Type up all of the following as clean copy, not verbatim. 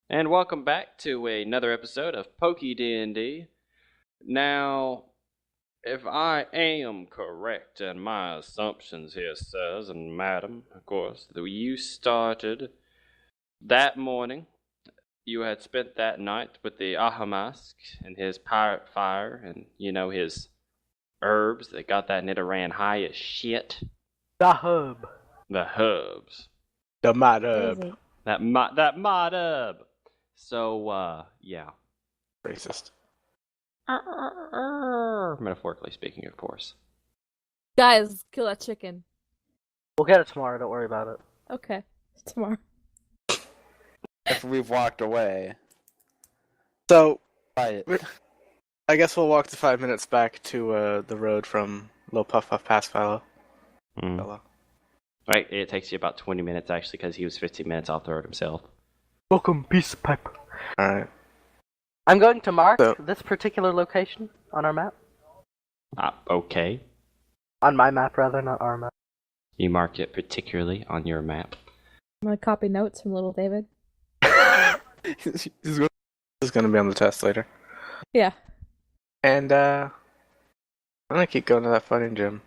And welcome back to another episode of Pokey D&D. Now, if I am correct in my assumptions here, sirs and madam, of course, that you started that morning. You had spent that night with the Ahamask and his pirate fire and, his herbs that got that Nidoran high as shit. The hub. The hubs. The mod hub. That mod hub. So, yeah. Racist. Metaphorically speaking, of course. Guys, kill that chicken. We'll get it tomorrow, don't worry about it. Okay, tomorrow. After we've walked away. So, Right. I guess we'll walk the 5 minutes back to the road from Little Puff Puff Pass Fellow. Right, it takes you about 20 minutes actually because he was 15 minutes off the road himself. Welcome, piece of pipe. Alright. I'm going to mark So- this particular location on our map. Okay. On my map, rather, not our map. You mark it particularly on your map. I'm gonna copy notes from little David. This is going to be on the test later. Yeah. And, I'm going to keep going to that fighting gym.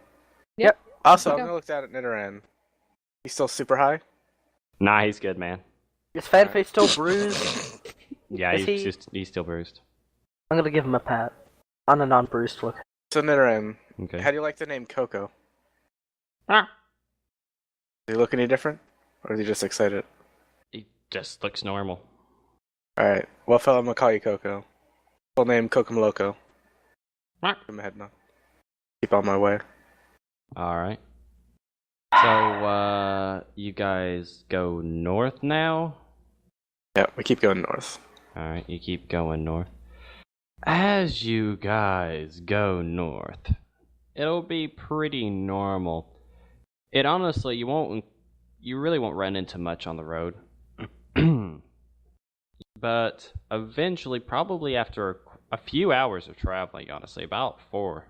Yep. Also, I'm Okay. going to look down at Nidoran. He's still super high? Nah, he's good, man. Is Fanface still bruised? Yeah, Is he- he's still bruised. I'm gonna give him a pat. On a non-bruised look. So, Nidoran, Okay. how do you like the name Coco? Ah. Does he look any different? Or is he just excited? He just looks normal. Alright. Well, fella, I'm going to call you Coco. Full name, Kokomoloco. Ah. Give him a head nod. Keep on my way. Alright. So, you guys go north now? Yeah, we keep going north. Alright, you keep going north. As you guys go north, it'll be pretty normal. It honestly, you really won't run into much on the road. But eventually, probably after a few hours of traveling, honestly, about 4,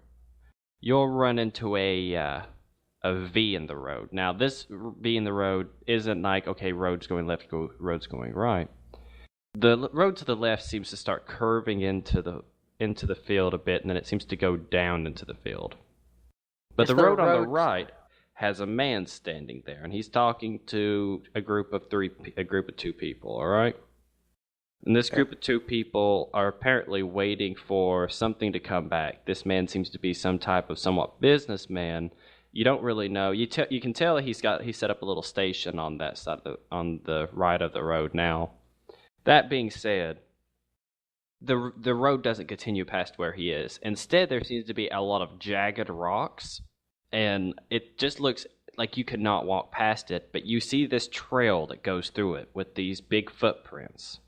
you'll run into a V in the road. Now, this V in the road isn't like, okay, road's going left, road's going right. The road to the left seems to start curving into the field a bit, and then it seems to go down into the field. But Is the the road on the road- right has a man standing there, and he's talking to a group of 2 people. All right. And this group of 2 people are apparently waiting for something to come back. This man seems to be some type of somewhat businessman. You don't really know. You can tell he set up a little station on that side on the right of the road now. That being said, the road doesn't continue past where he is. Instead, there seems to be a lot of jagged rocks, and it just looks like you could not walk past it, but you see this trail that goes through it with these big footprints,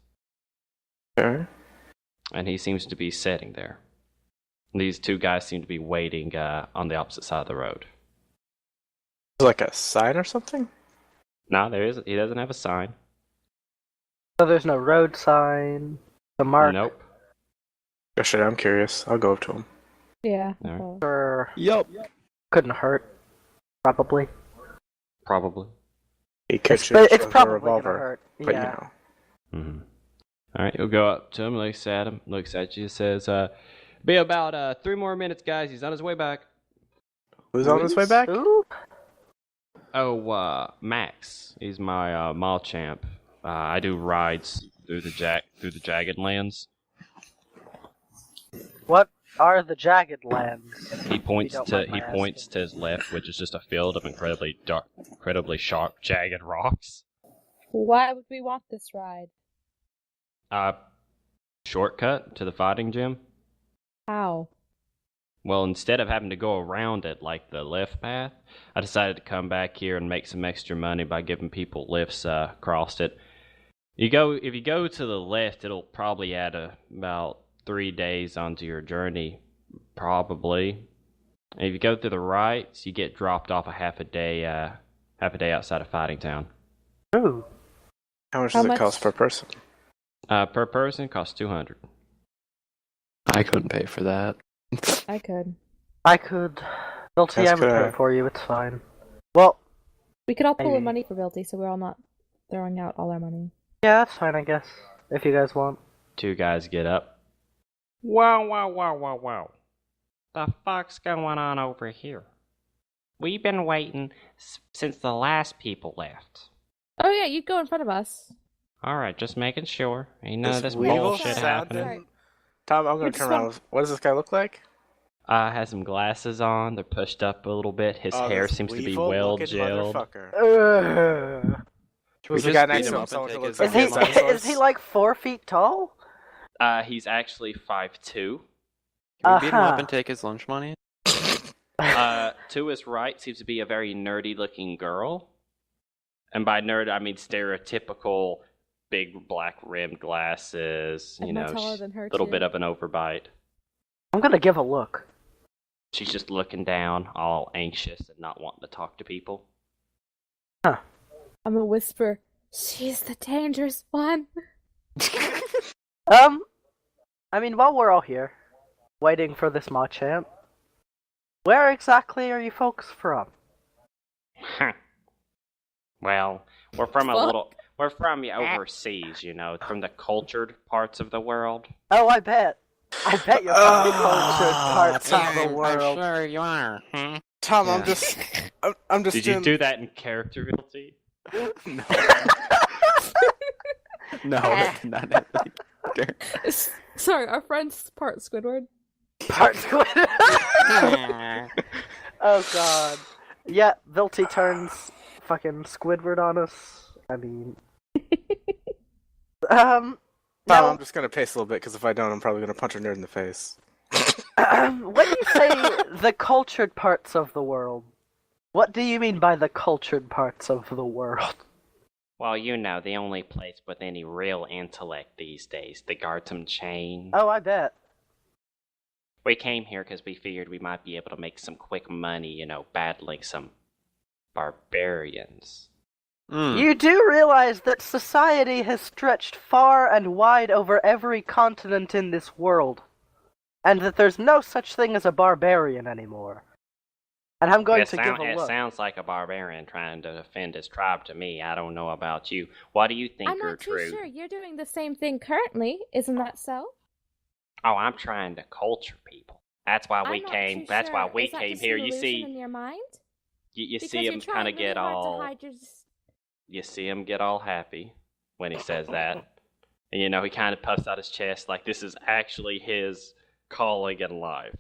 Sure. and he seems to be sitting there. These 2 guys seem to be waiting on the opposite side of the road. Like a sign or something? No, he doesn't have a sign. So there's no road sign. The mark. Nope. Oh shit, I'm curious. I'll go up to him. Yeah. Alright. so- Sure. Yup. Couldn't hurt. Probably. Probably. He could It's, shoot but us it's with a probably revolver, gonna hurt. but Yeah. you know. Mm-hmm. All right, you'll go up to him, looks at you, says, "Be about 3 more minutes, guys. He's on his way back." Who's on his way back? Ooh. Oh, Max. He's my mall champ. I do rides through the jagged lands. What are the jagged lands? He points don't to mind my asking. his left, which is just a field of incredibly dark, incredibly sharp, jagged rocks. Why would we want this ride? Shortcut to the fighting gym. How? Well, instead of having to go around it like the left path, I decided to come back here and make some extra money by giving people lifts across it. If you go to the left, it'll probably add about 3 days onto your journey, probably. And if you go to the right, you get dropped off a half a day outside of Fighting Town. Ooh. How much How does it much? cost per person? Per person, costs 200. I couldn't pay for that. I could. I could. Guilty, That's I would pay correct. it for you, it's fine. Well, We could all pool Maybe. in money for Guilty, so we're all not throwing out all our money. yeah, that's fine, I guess. if you guys want. Two guys get up. Whoa, whoa, whoa, whoa, whoa. The fuck's going on over here? We've been waiting since the last people left. Oh yeah, you go in front of us. Alright, just making sure. Ain't none of this Weevil bullshit sounding- happening. Tom, I'm gonna It's turn around. What does this guy look like? Has some glasses on. They're pushed up a little bit. His hair this seems to be weevil-looking well gelled. motherfucker. Who's the just guy beat next him to him? up Someone and who take looks his like Is Like he the dinosaurs? is he like 4 feet tall? He's actually 5'2". Can we beat him up Uh-huh. and take his lunch money? To his right seems to be a very nerdy-looking girl. And by nerd, I mean stereotypical big black rimmed glasses. I'm You not know, taller than her, little too. bit of an overbite. I'm gonna give a look. She's just looking down, all anxious and not wanting to talk to people. I'm gonna whisper, "She's the dangerous one." I mean, while we're all here, waiting for this Machamp, where exactly are you folks from? Huh. Well, we're from a Fuck. little. We're from overseas, you know, from the cultured parts of the world. Oh, I bet. I bet you're from the cultured parts of the I'm world. sure you are. Tom, Yeah. I'm just Did you doing- do that in character, Realty? No. No, not Sorry, our friend's part Squidward. Part Squid. Oh god. Yeah, Vilty turns fucking Squidward on us. I mean... Tom, now, I'm just gonna pace a little bit because if I don't, I'm probably gonna punch a nerd in the face. when you say the cultured parts of the world, what do you mean by the cultured parts of the world? Well, you know, the only place with any real intellect these days, the Gartem Chain. Oh, I bet. We came here because we figured we might be able to make some quick money, you know, battling some barbarians. You do realize that society has stretched far and wide over every continent in this world, and that there's no such thing as a barbarian anymore. And I'm going to give a It look. sounds like a barbarian trying to defend his tribe to me. I don't know about you. What do you think, I'm not Gertrude? too sure. You're doing the same thing currently, isn't that so? Oh, I'm trying to culture people. That's why we I'm not came. too That's sure. why we Is that came just here. an You illusion see, in your mind? you Because see you're him trying kind of really get hard to all. hide your... You see him get all happy when he says that, and you know he kind of puffs out his chest like this is actually his calling in life.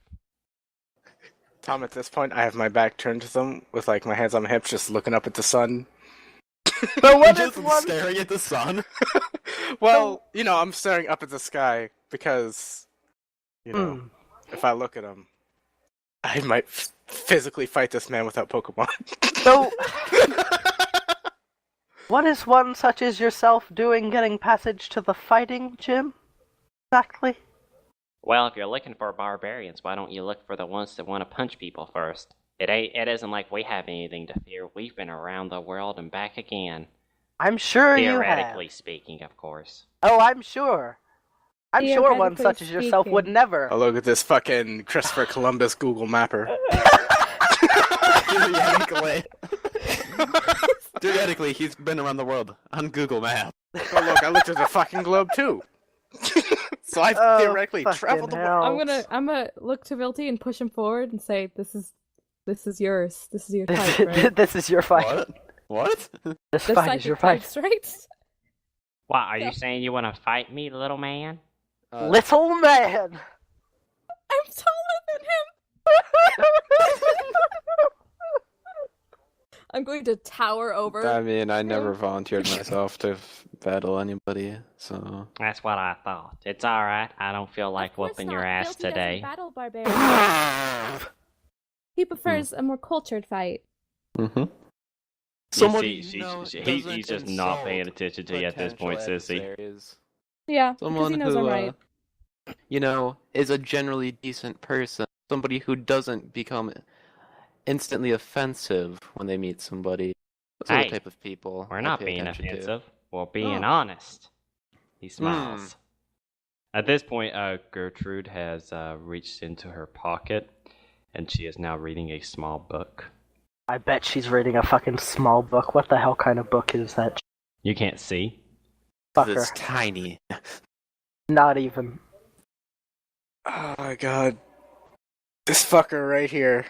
Tom, at this point, I have my back turned to them with like my hands on my hips, just looking up at the sun. But what Just is one... staring at the sun. Well, you know, I'm staring up at the sky because, you know, Hmm. if I look at him, I might physically fight this man without Pokemon. So, what is one such as yourself doing getting passage to the fighting gym? Exactly. Well, if you're looking for barbarians, why don't you look for the ones that want to punch people first? It isn't like we have anything to fear. We've been around the world and back again. I'm sure you have. Theoretically speaking, of course. Oh, I'm sure. I'm sure one Theoretically such as yourself would speaking. never. Oh, look at this fucking Christopher Columbus Google Mapper. Theoretically. Theoretically, he's been around the world on Google Maps. Oh, look, I looked at the fucking globe too. So I Oh, theoretically fucking traveled the world. hell. I'm gonna look to Vilty and push him forward and say, "This is yours. This is your This, type, right? this is your fight. What? What? This The fight is your psychic fight. types, right?" What, are Yeah. you saying you want to fight me, little man? Little man! I'm taller than him. I'm going to tower over. I mean, I never volunteered myself to battle anybody, so. That's what I thought. It's alright. I don't feel like Of course whooping your not. ass Vilty doesn't today. battle barbarians. He prefers a more cultured fight. Mm-hmm. You see, he's just not paying attention to you at this point, sissy. Yeah, because Someone he knows who, I'm right. is a generally decent person. Somebody who doesn't become instantly offensive when they meet somebody. Those are Hey, the type of people We're I not pay being attention to. offensive. We're being Oh. honest. He smiles. At this point, Gertrude has reached into her pocket, and she is now reading a small book. I bet she's reading a fucking small book. What the hell kind of book is that? You can't see. Fucker. It's tiny. Not even. Oh my god. This fucker right here.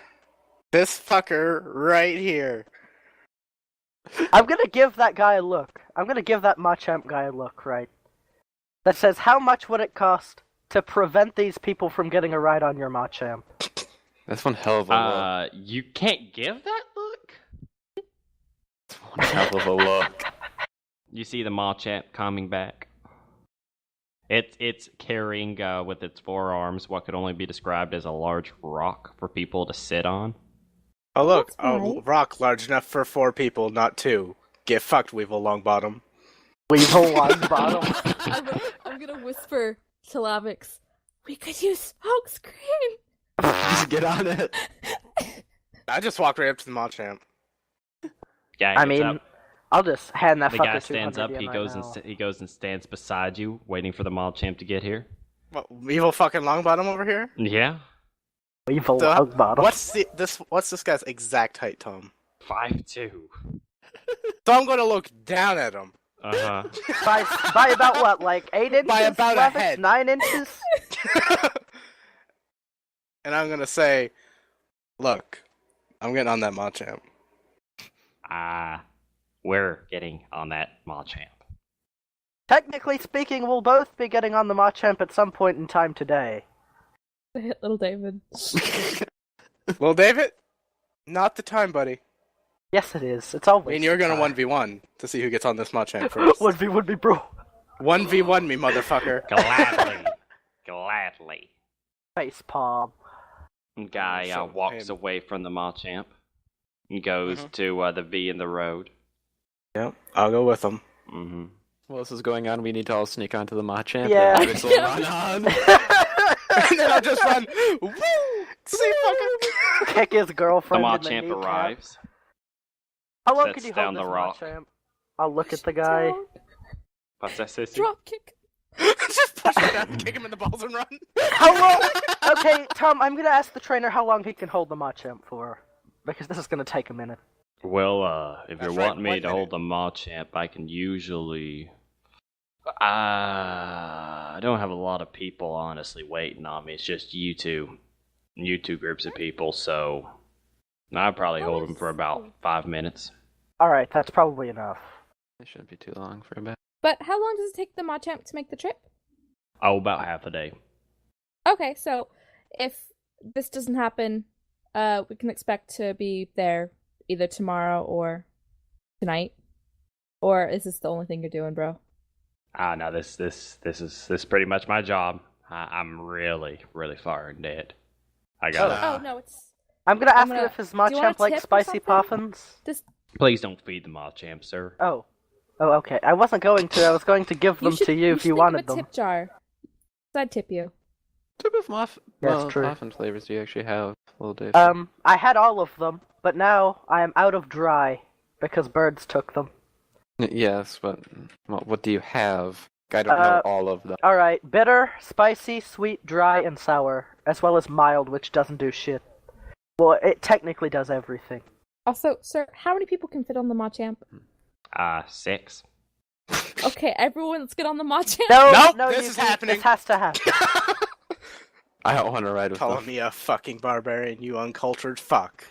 This fucker right here. I'm gonna give that guy a look. I'm gonna give that Machamp guy a look, right? That says, how much would it cost to prevent these people from getting a ride on your Machamp? That's one hell of a look. You can't give that look? That's one hell of a look. You see the Machamp coming back. It's carrying with its forearms what could only be described as a large rock for people to sit on. Oh look, That's a nice. rock large enough for 4 people, not 2. Get fucked, Weevil Longbottom. Weevil Longbottom. I'm gonna whisper to Lavix, we could use smoke screen. Just get on it. I just walked right up to the Machamp. Guy I gets mean, up, I'll just hand that the fucker guy stands 200 up. yen He right goes now. and he goes and stands beside you, waiting for the Machamp to get here. What, Weevil fucking Longbottom over here? Yeah, Weevil So, Longbottom. What's this guy's exact height, Tom? 5'2". So I'm gonna look down at him. By about what, like 8 inches? By about a 11? head. 9 inches? And I'm gonna say, look, I'm getting on that Machamp. We're getting on that Machamp. Technically speaking, we'll both be getting on the Machamp at some point in time today. I hit little David. Well, David, not the time, buddy. Yes, it is. It's I always. mean, you're gonna the time. 1v1 to see who gets on this Machamp first. Would be, bro. 1v1 me, motherfucker. Gladly. Face palm. Guy So, walks him. away from the Machamp and goes Mhm. to the V in the road. Yep, I'll go with him. Mm-hmm. While this is going on, we need to all sneak onto the Machamp. Yeah. And Alex will run on. And then I'll just run. Woo! See, fucker. Kick his The girlfriend in the Machamp kneecap. arrives. How long sets can you down hold the this rock. Machamp? I'll look at the guy. What's that, sissy? Drop kick. Just push him down, kick him in the balls, and run. How long? Okay, Tom, I'm gonna ask the trainer how long he can hold the Machamp for. Because this is gonna take a minute. Well, if That's you're right, wanting me 1 to hold the Machamp, I can usually. I don't have a lot of people honestly waiting on me. It's just you two groups of people. So I'd probably hold him for about 5 minutes. Alright, that's probably enough. It shouldn't be too long for a bit. But how long does it take the Machamp to make the trip? Oh, about half a day. Okay, so if this doesn't happen, we can expect to be there either tomorrow or tonight. Or is this the only thing you're doing, bro? No, this is pretty much my job. I'm really far in debt. I got. Oh no, it's I'm gonna ask gonna- him if his do you want a Machamp likes tip or spicy something? poffins. Please don't feed the Machamp, sir. Oh. Oh, okay. I wasn't going to. I was going to give them to you if you should wanted think of a them. tip jar. So I'd tip you. Type of muffin. That's Well, true. muffin flavors do you actually have, little Dave? I had all of them, but now I am out of dry because birds took them. Yes, but what do you have? I don't know all of them. Alright, bitter, spicy, sweet, dry, and sour, as well as mild, which doesn't do shit. Well, it technically does everything. Also, sir, how many people can fit on the Machamp? 6. Okay, everyone, let's get on the Machamp. No, Nope, no, this is happening. This has to happen. I don't want to ride with Calling them. me a fucking barbarian, you uncultured fuck.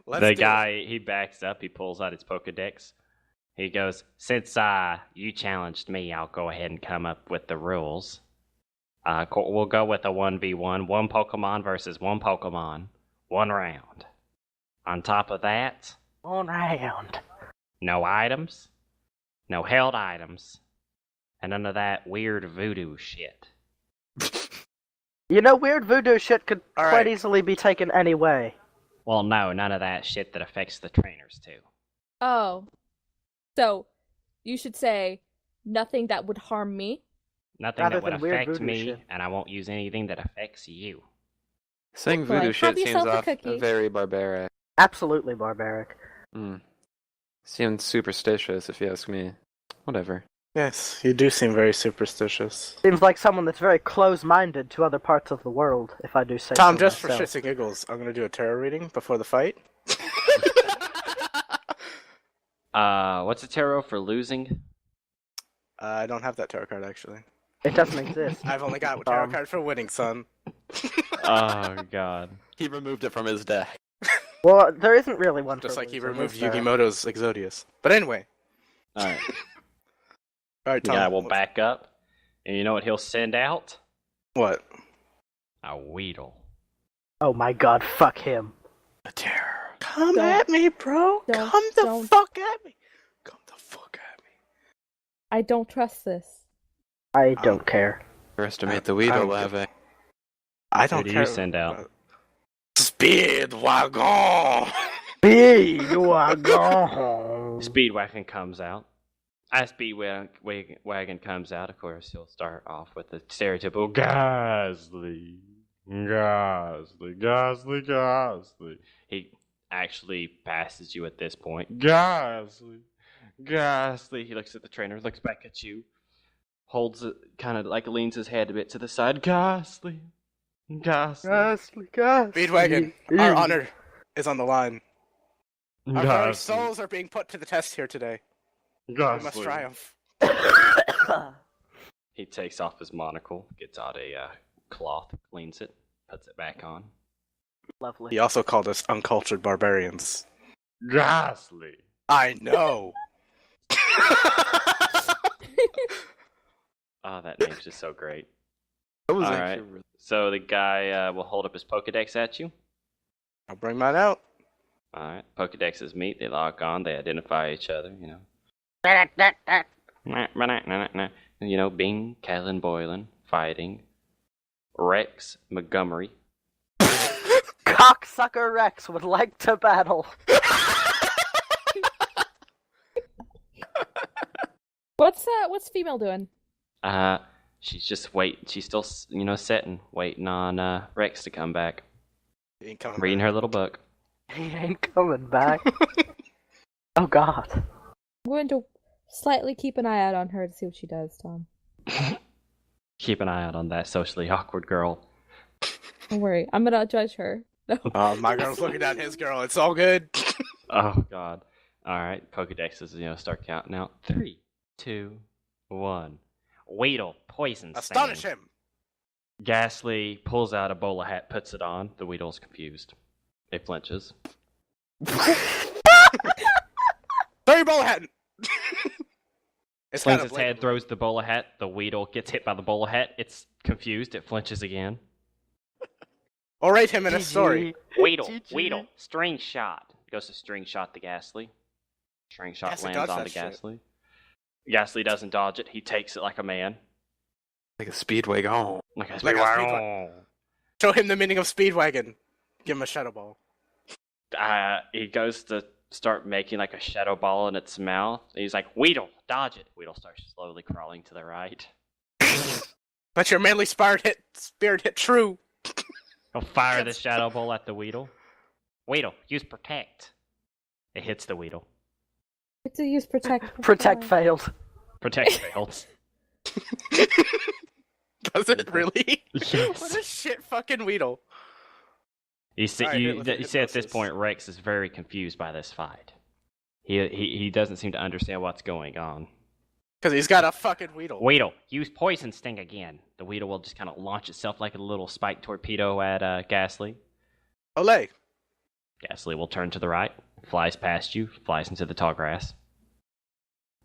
Let's The do guy, he backs up, he pulls out his Pokedex. He goes, since you challenged me, I'll go ahead and come up with the rules. We'll go with a 1v1, one Pokemon versus one Pokemon, 1 round. On top of that, One round. no items, no held items, and none of that weird voodoo shit. You know, weird voodoo shit could All quite right. easily be taken anyway. Well, no, none of that shit that affects the trainers, too. Oh. So, you should say nothing that would harm me. Nothing Rather that would than weird affect voodoo me, shit. and I won't use anything that affects you. Saying Boy, voodoo have shit seems yourself a off cookie. very barbaric. Absolutely barbaric. Seems superstitious, if you ask me. Whatever. Yes, you do seem very superstitious. Seems like someone that's very close-minded to other parts of the world, if I do say Tom, so just for myself. shits and giggles, I'm gonna do a tarot reading before the fight. What's a tarot for losing? I don't have that tarot card actually. It doesn't exist. I've only got a tarot card for winning, son. Oh god. He removed it from his deck. Well, there isn't really one. Just for like he losing, removed is there? Yugimoto's Exodius. But anyway. Alright. Alright, The Tom. guy will back up. And you know what he'll send out? What? A Weedle. Oh my god, fuck him. A terror. Come Don't- at me, bro. don't- Come the don't. fuck at me. Come the fuck at me. I don't trust this. I don't care. Underestimate the I Weedle, don't Lave. I Who don't do care. you send out? Speedwagon. Speedwagon. Speedwagon comes out. As Speedwagon comes out, of course, he'll start off with the stereotypical Ghastly. Ghastly, ghastly, ghastly. He actually passes you at this point. Ghastly, ghastly. He looks at the trainer, looks back at you, holds it, kind of like leans his head a bit to the side. Ghastly, ghastly, Ghastly. Speedwagon, our honor is on the line. Our very ghastly, souls are being put to the test here today. We must ghastly. triumph. He takes off his monocle, gets out a cloth, cleans it, puts it back on. Lovely. He also called us uncultured barbarians. Ghastly. I know. Oh, that name's just so great. That was All actually right. really... So the guy will hold up his Pokedex at you. I'll bring mine out. Alright, Pokedexes meet, they lock on, they identify each other, you know. You know, Bing, Callan Boylan, fighting. Rex, Montgomery. Cocksucker Rex would like to battle. What's female doing? She's just waiting, she's still, you know, sitting, waiting on Rex to come back. He ain't coming Reading back. her little book. He ain't coming back. Oh god. I'm going to slightly keep an eye out on her to see what she does, Tom. Keep an eye out on that socially awkward girl. Don't worry, I'm gonna judge her. No. My girl's looking at his girl. It's all good. Oh god. Alright, Pokedexes, you know, start counting out. 3, 2, 1. Weedle, poison Astonish sting. him. Ghastly pulls out a bowler hat, puts it on. The Weedle's confused. It flinches. Throw bowler hat. It's Slings kind of its head, throws the bowler hat. The Weedle gets hit by the bowler hat. It's confused. It flinches again. Or rate him in a story. Weedle, GG. Weedle, string shot. Goes to string shot the Ghastly. String shot Ghastly lands dodged on that the shit. Ghastly. Ghastly doesn't dodge it. He takes it like a man. Like a Speedwagon. Like a Like a Speedwagon. Show him the meaning of Speedwagon. Give him a shadow ball. He goes to start making like a shadow ball in its mouth. He's like, Weedle, dodge it. Weedle starts slowly crawling to the right. Let your manly spirit hit true. He'll fire the shadow ball at the Weedle. Weedle, use protect. It hits the Weedle. I have to use protect. Protect before. failed. Protect fails. Does it really? Yes. What a shit fucking Weedle. You see, Alright, you hit with see at this hypnosis. point, Rex is very confused by this fight. He doesn't seem to understand what's going on. Because he's got a fucking Weedle. Weedle, use poison sting again. The Weedle will just kind of launch itself like a little spike torpedo at Ghastly. Olay. Ghastly will turn to the right, flies past you, flies into the tall grass.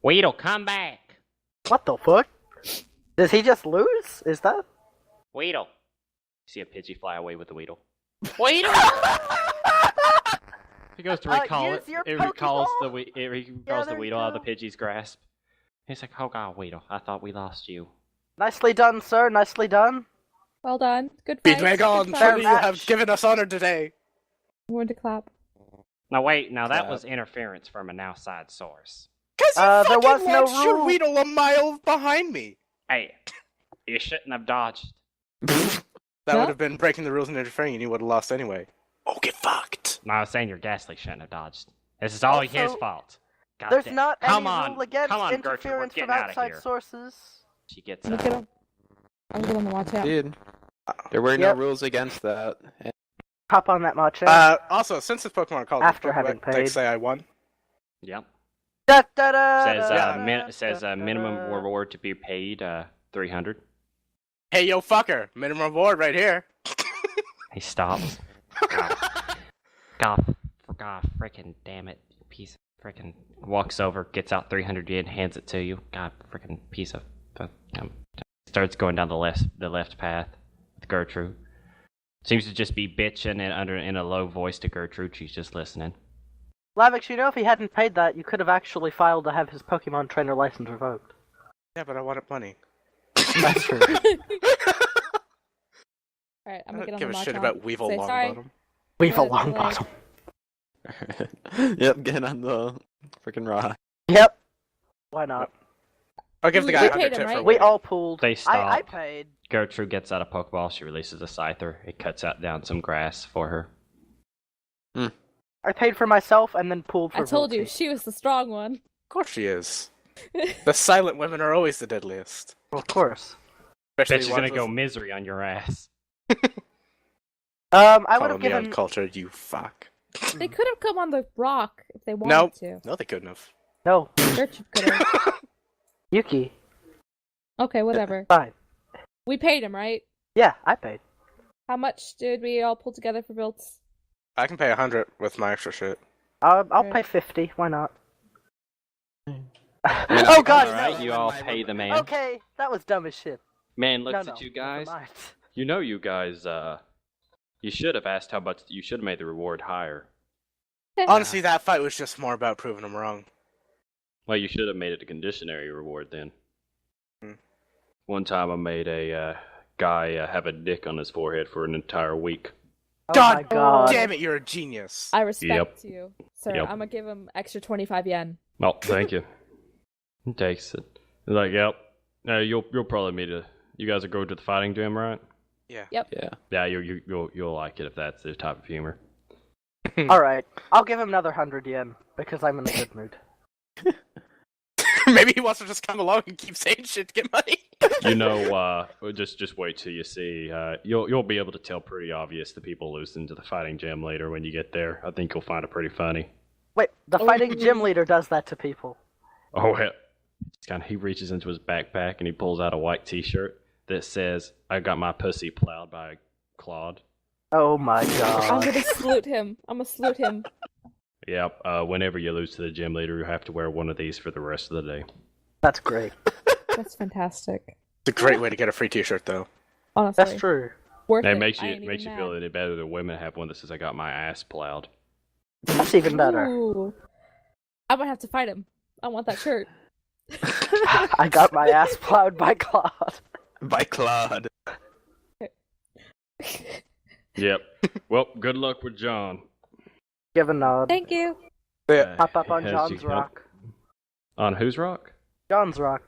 Weedle, come back! What the fuck? Does he just lose? Is that? Weedle. You see a Pidgey fly away with the Weedle. Weedle! He goes to recall use it. your It recalls Pokeball. it recalls Yeah, the there you Weedle out of go. the Pidgey's grasp. He's like, oh god, Weedle, I thought we lost you. Nicely done, sir. Nicely done. Well done. Good fight. Speedwagon, Good fight. Fair truly you have match. given us honor today. I'm going to clap. Now wait, now that Yeah. was interference from an outside source. Because you There fucking was no launched your rule. Weedle a mile behind me. Hey, you shouldn't have dodged. That Huh? would have been breaking the rules and interfering, and you would have lost anyway. Oh, get fucked. No, I was saying your Ghastly shouldn't have dodged. This is all his Also, fault. God There's damn. not Come any on, rule against come on, Gertrude, we're interference getting from outta outside here. sources. She gets I'm gonna on the watch out. Dude, there were no Yep. rules against that. Hop on that Machamp. Also, since this Pokemon called After Pokemon having Deck paid. say I won. Yep. Da, da, da, Says da, minimum reward to be paid 300. Hey, yo, fucker! Minimum reward right here. He stops. God, freaking damn it, piece of freaking. Walks over, gets out 300 yen, hands it to you. God, freaking piece of. Starts going down the left path with Gertrude. Seems to just be bitching and in a low voice to Gertrude. She's just listening. Lavix, you know if he hadn't paid that, you could have actually filed to have his Pokemon trainer license revoked. Yeah, but I wanted money. That's true. Alright, I'm I gonna get don't on give the a shit Machop. about Weevil Say sorry. Longbottom. We've a Yeah, long delay. bottom. Yep, get on the freaking rock. Yep. Why not? I'll give the We guy paid 100 him, tip for right? We waiting. all pooled. They I stop. paid. Gertrude gets out a Pokeball. She releases a Scyther. It cuts out down some grass for her. I paid for myself and then pooled for I told you, Volty. she was the strong one. Of course she is. The silent women are always the deadliest. Well, of course. Especially Bet she's ones gonna go with misery on your ass. I would calling have me given. uncultured, you fuck. They could have come on the rock if they wanted Nope. to. No, they couldn't have. No, Gertrude could have. Yuki. Okay, whatever. Fine. We paid him, right? Yeah, I paid. How much did we all pull together for builds? I can pay 100 with my extra shit. I'll Right. pay 50. Why not? Oh Oh god, Alright, no. you all pay the man. Okay, that was dumb as shit. Man No, looks no, at you never guys. mind. You know you guys, you should have asked how much, you should have made the reward higher. Honestly, that fight was just more about proving them wrong. Well, you should have made it a conditionary reward then. Hmm. One time I made a guy have a dick on his forehead for an entire week. Oh God my god. Damn it, you're a genius. I respect Yep. you, sir. Yep. I'm gonna give him extra 25 yen. Oh, thank you. He takes it. He's like, yep. You'll probably meet you guys will go to the fighting gym, right? Yeah. Yep. Yeah. Yeah, you'll like it if that's the type of humor. Alright, I'll give him another 100 yen, because I'm in a good mood. Maybe he wants to just come along and keep saying shit to get money. You know, just wait till you see. You'll be able to tell pretty obvious the people losing to the fighting gym later when you get there. I think you'll find it pretty funny. Wait, the Oh. fighting gym leader does that to people. Oh hell! He reaches into his backpack and he pulls out a white T-shirt that says, "I got my pussy plowed by a Claude." Oh my I'm god. gonna salute him. I'm gonna salute him. Yep. Whenever you lose to the gym leader, you have to wear one of these for the rest of the day. That's great. That's fantastic. It's a great way to get a free t-shirt, though. Honestly, That's true. worth It it. makes I you ain't makes you even feel mad. any better that women have one that says, "I got my ass plowed." That's even better. Ooh. I might have to fight him. I want that shirt. I got my ass plowed by Claude. By Claude. Yep. Well, good luck with John. Give a nod. Thank you. Yeah. Pop up on Has John's you- rock. On whose rock? John's rock.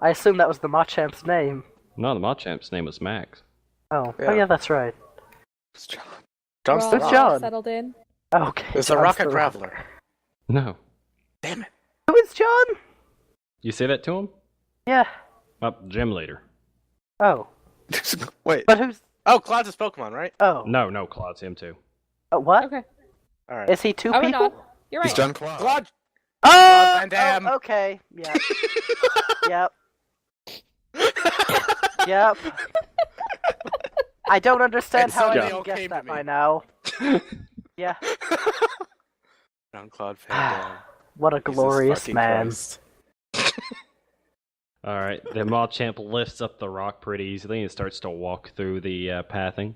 I assume that was the Machamp's name. No, the Machamp's name was Max. Oh, Yeah. oh yeah, that's right. It's John. We're John's all the Who's rock. John? settled in. Okay. It's a John's rocket the traveler. No. Damn it. Who is John? You say that to him? Yeah. Gym leader. Oh, Wait. but who's? Oh, Claude's a Pokemon, right? Oh, No, Claude's him too. What? Okay. Alright. Is he two I would people? nod. You're He's right. John Claude. Claude! Oh, Van Damme. oh, okay. Yeah. Yep. Yep. I don't understand And how I somebody didn't all guess came to that me. by now. Yeah. Jean-Claude Van Damme. What a Jesus glorious fucking man. Christ. Alright, the Machamp lifts up the rock pretty easily and starts to walk through the pathing.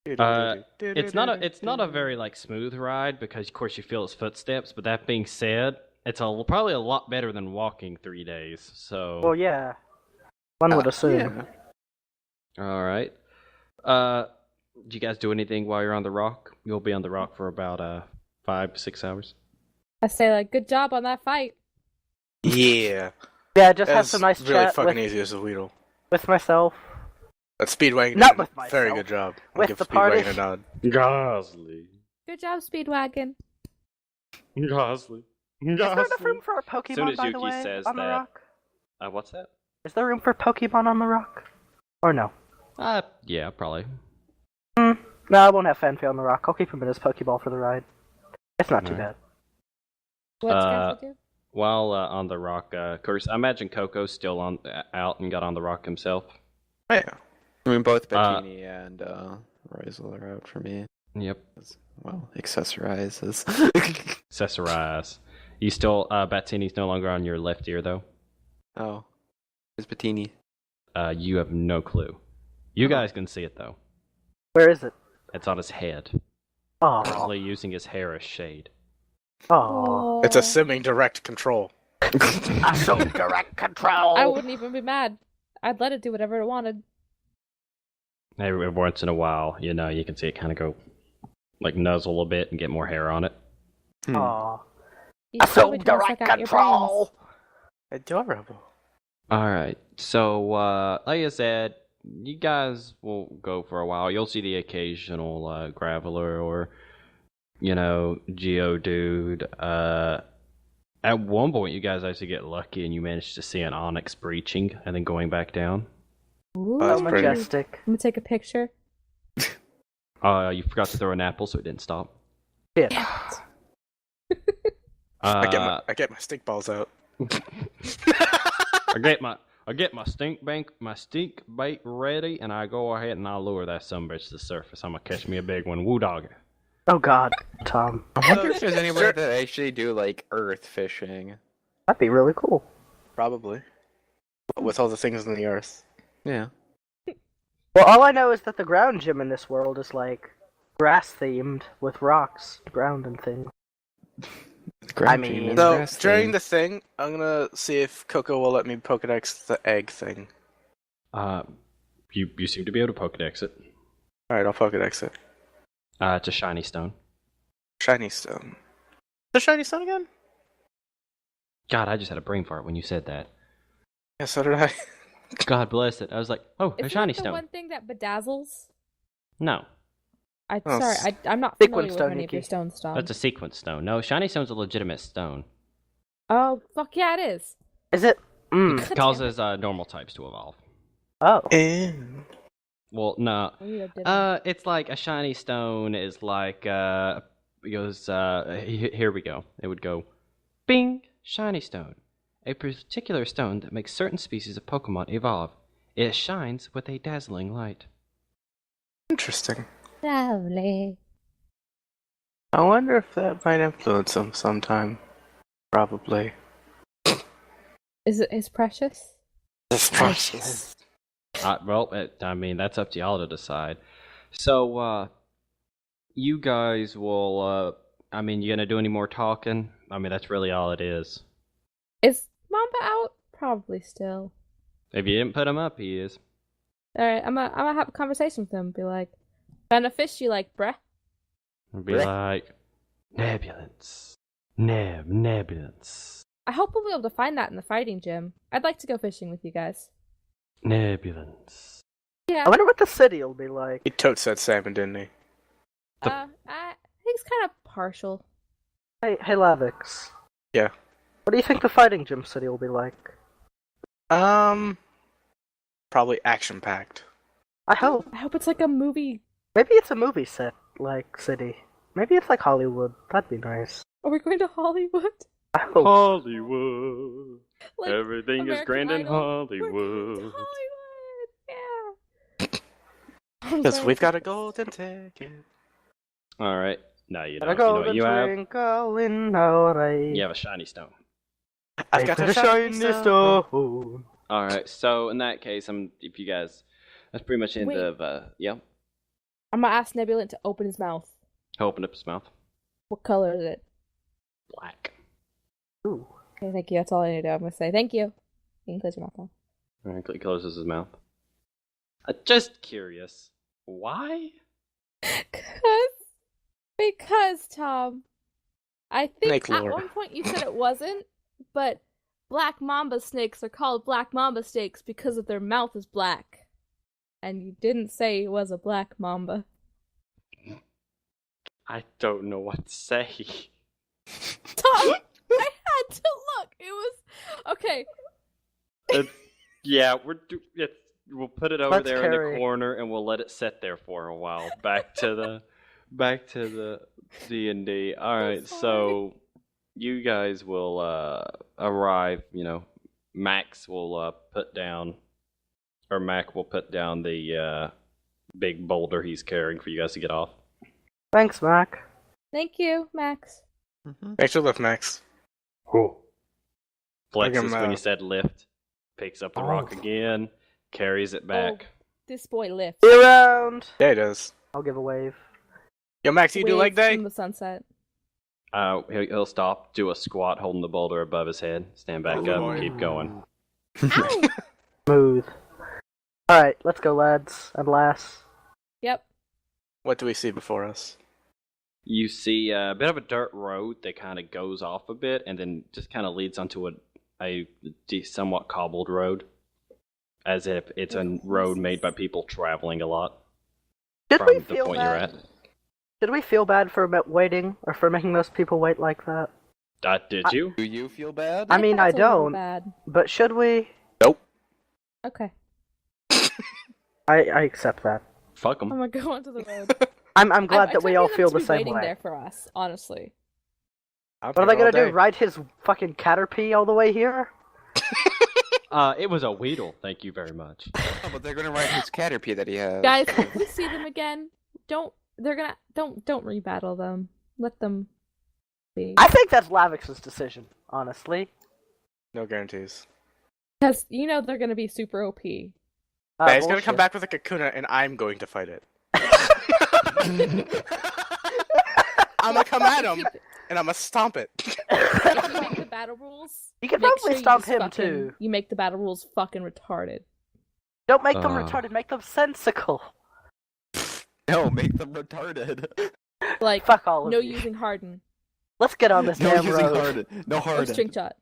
It's not a very like smooth ride because of course you feel his footsteps, but that being said, it's probably a lot better than walking 3 days. So Well, yeah. One would assume. all right. Do you guys do anything while you're on the rock? You'll be on the rock for about 5-6 hours. I say like, good job on that fight. Yeah. Yeah, just have That's some nice really chat fucking with, easy as a Weedle. with myself. That Speedwagon Not did with a very myself. good job. I'll With give the Speedwagon party. a nod. Gosly. Good job, Speedwagon. Gosly. Is there enough room for a Pokemon, Soon as by the Yuki way, says on the that- rock? What's that? Is there room for Pokemon on the rock? Or no? Yeah, probably. No, I won't have Fanfare on the rock. I'll keep him in his Pokeball for the ride. It's not too Alright. bad. What's Uh, Skyfall do? while on the rock, of course, I imagine Coco's still on out and got on the rock himself. Oh, yeah. I mean, both Bettini and Rosal are out for me. Yep. Well, accessorizes. Accessorize. You still, Battini's no longer on your left ear, though? Oh. Where's Bettini? You have no clue. You guys can see it, though. Where is it? It's on his head. Oh, Currently using his hair as shade. oh. It's assuming direct control. Assume direct control. I wouldn't even be mad. I'd let it do whatever it wanted. Every once in a while, you know, you can see it kind of go, like, nuzzle a bit and get more hair on it. Oh. You probably Assume don't direct suck out your control. Adorable. Alright, so, like I said, you guys will go for a while. You'll see the occasional, Graveler or, you know, Geodude. At one point, you guys actually get lucky and you manage to see an Onyx breaching and then going back down. Ooh. That's How pretty- majestic. I'm gonna take a picture. You forgot to throw an apple, so it didn't stop. Yeah. I get my stink balls out. I get my stink bait ready, and I go ahead and I lure that sumbitch to the surface. I'm gonna catch me a big one. Woo dog. Oh God, Tom. I wonder if there's anybody that actually do, like, earth fishing. That'd be really cool. Probably. With all the things in the earth. Yeah. Well, all I know is that the ground gym in this world is like grass themed with rocks, ground and things. I mean- So, during the thing, I'm gonna see if Coco will let me Pokedex the egg thing. You seem to be able to Pokedex it. Alright, I'll Pokedex it. It's a shiny stone. Shiny stone. The shiny stone again? God, I just had a brain fart when you said that. Yeah, so did I. God bless it. I was like, oh, a Is shiny that the stone. one thing that bedazzles? No, Oh, I'm not Sequence familiar with stone, any of your Nikki. stone stuff. that's a sequence stone. No, shiny stone's a legitimate stone. Oh, fuck yeah, it is. Is it? God It damn causes normal types to evolve. Oh. Ew. Well, no. Weird, didn't It's like a shiny stone is like it goes here we go. It would go bing, shiny stone. A particular stone that makes certain species of Pokemon evolve. It shines with a dazzling light. Interesting. Lovely. I wonder if that might influence him sometime. Probably. Is it his precious? It's precious. I mean, that's up to y'all to decide. So, you guys will, I mean, you gonna do any more talking? I mean, that's really all it is. Is Mamba out? Probably still. If you didn't put him up, he is. Alright, I'm gonna have a conversation with him. Be like, "Found a fish you like, bruh." He'll be like, Nebulance. Nebulance. I hope we'll be able to find that in the fighting gym. I'd like to go fishing with you guys. Nebulance. Yeah. I wonder what the city will be like. He totes said salmon, didn't he? I think it's kind of partial. Hey, Lavix. Yeah. What do you think the fighting gym city will be like? Probably action packed. I hope. I hope it's like a movie. Maybe it's a movie set, like city. Maybe it's like Hollywood. That'd be nice. Are we going to Hollywood? I hope. Hollywood. Like Everything is American grand in Idol? We're going Hollywood. to Hollywood. Yeah. Because we've got a golden ticket. All right. Now you know. Gotta You know go what to you have. twinkle in our eye. You have a shiny stone. I've got a shiny stone. All right. So in that case, if you guys, that's pretty much the end Wait. of. Yeah. I'm gonna ask Nebulant to open his mouth. Open up his mouth. What color is it? Black. Ooh. Okay, thank you. That's all I need to do. I'm gonna say thank you. You can close your mouth now. All right. He closes his mouth. Just curious. Why? Because Tom, I think Snake at lore. one point you said it wasn't, but black mamba snakes are called black mamba snakes because of their mouth is black. And you didn't say it was a black mamba. I don't know what to say. Tom, I had to look. It was okay. Yeah, we'll put it over Let's there in carry. the corner and we'll let it sit there for a while. Back to the D&D. All right, so you guys will arrive. Max will put down, or Mac will put down the big boulder he's carrying for you guys to get off. Thanks, Mac. Thank you, Max. Thanks for the lift, Max. Cool. Bring Flexes him when you out. said lift, picks up the rock again, carries it back. This boy lifts. See you around. Yeah, he does. I'll give a wave. Yo, Max, you do Waves leg day? from the sunset. He'll stop, do a squat, holding the boulder above his head, stand back Oh, up, boy. keep going. Ow! Smooth. Alright, let's go, lads and lass. Yep. What do we see before us? You see a bit of a dirt road that kind of goes off a bit, and then just kind of leads onto a somewhat cobbled road, as if it's a road made by people traveling a lot Did from we the feel point bad? you're at. Did we feel bad for waiting, or for making those people wait like that? Did you? Do you feel bad? I mean, I That's a little don't. Bad. But should we? Okay. I accept that. Fuck I'm them. gonna go onto the road. I'm glad I that we expected all them feel to the be same waiting way. there for us, honestly. What are they gonna do? Ride his fucking Caterpie all the way here? It was a Weedle, thank you very much. Oh, but they're gonna ride his Caterpie that he has. Guys, if we see them again, don't rebattle them. Let them be. I think that's Lavix's decision, honestly. No guarantees. Because they're gonna be super OP. Yeah, he's gonna come Bullshit. back with a Kakuna, and I'm going to fight it. I'm gonna come at him, and I'm gonna stomp it. If you make the battle rules, You can make probably sure you stomp just him, fucking- too. You make the battle rules fucking retarded. Don't make them Uh. retarded, make them sensical. No, make them retarded. Like, Fuck all of no you. using harden, Let's get on this No damn using road. harden. No no harden. string shot.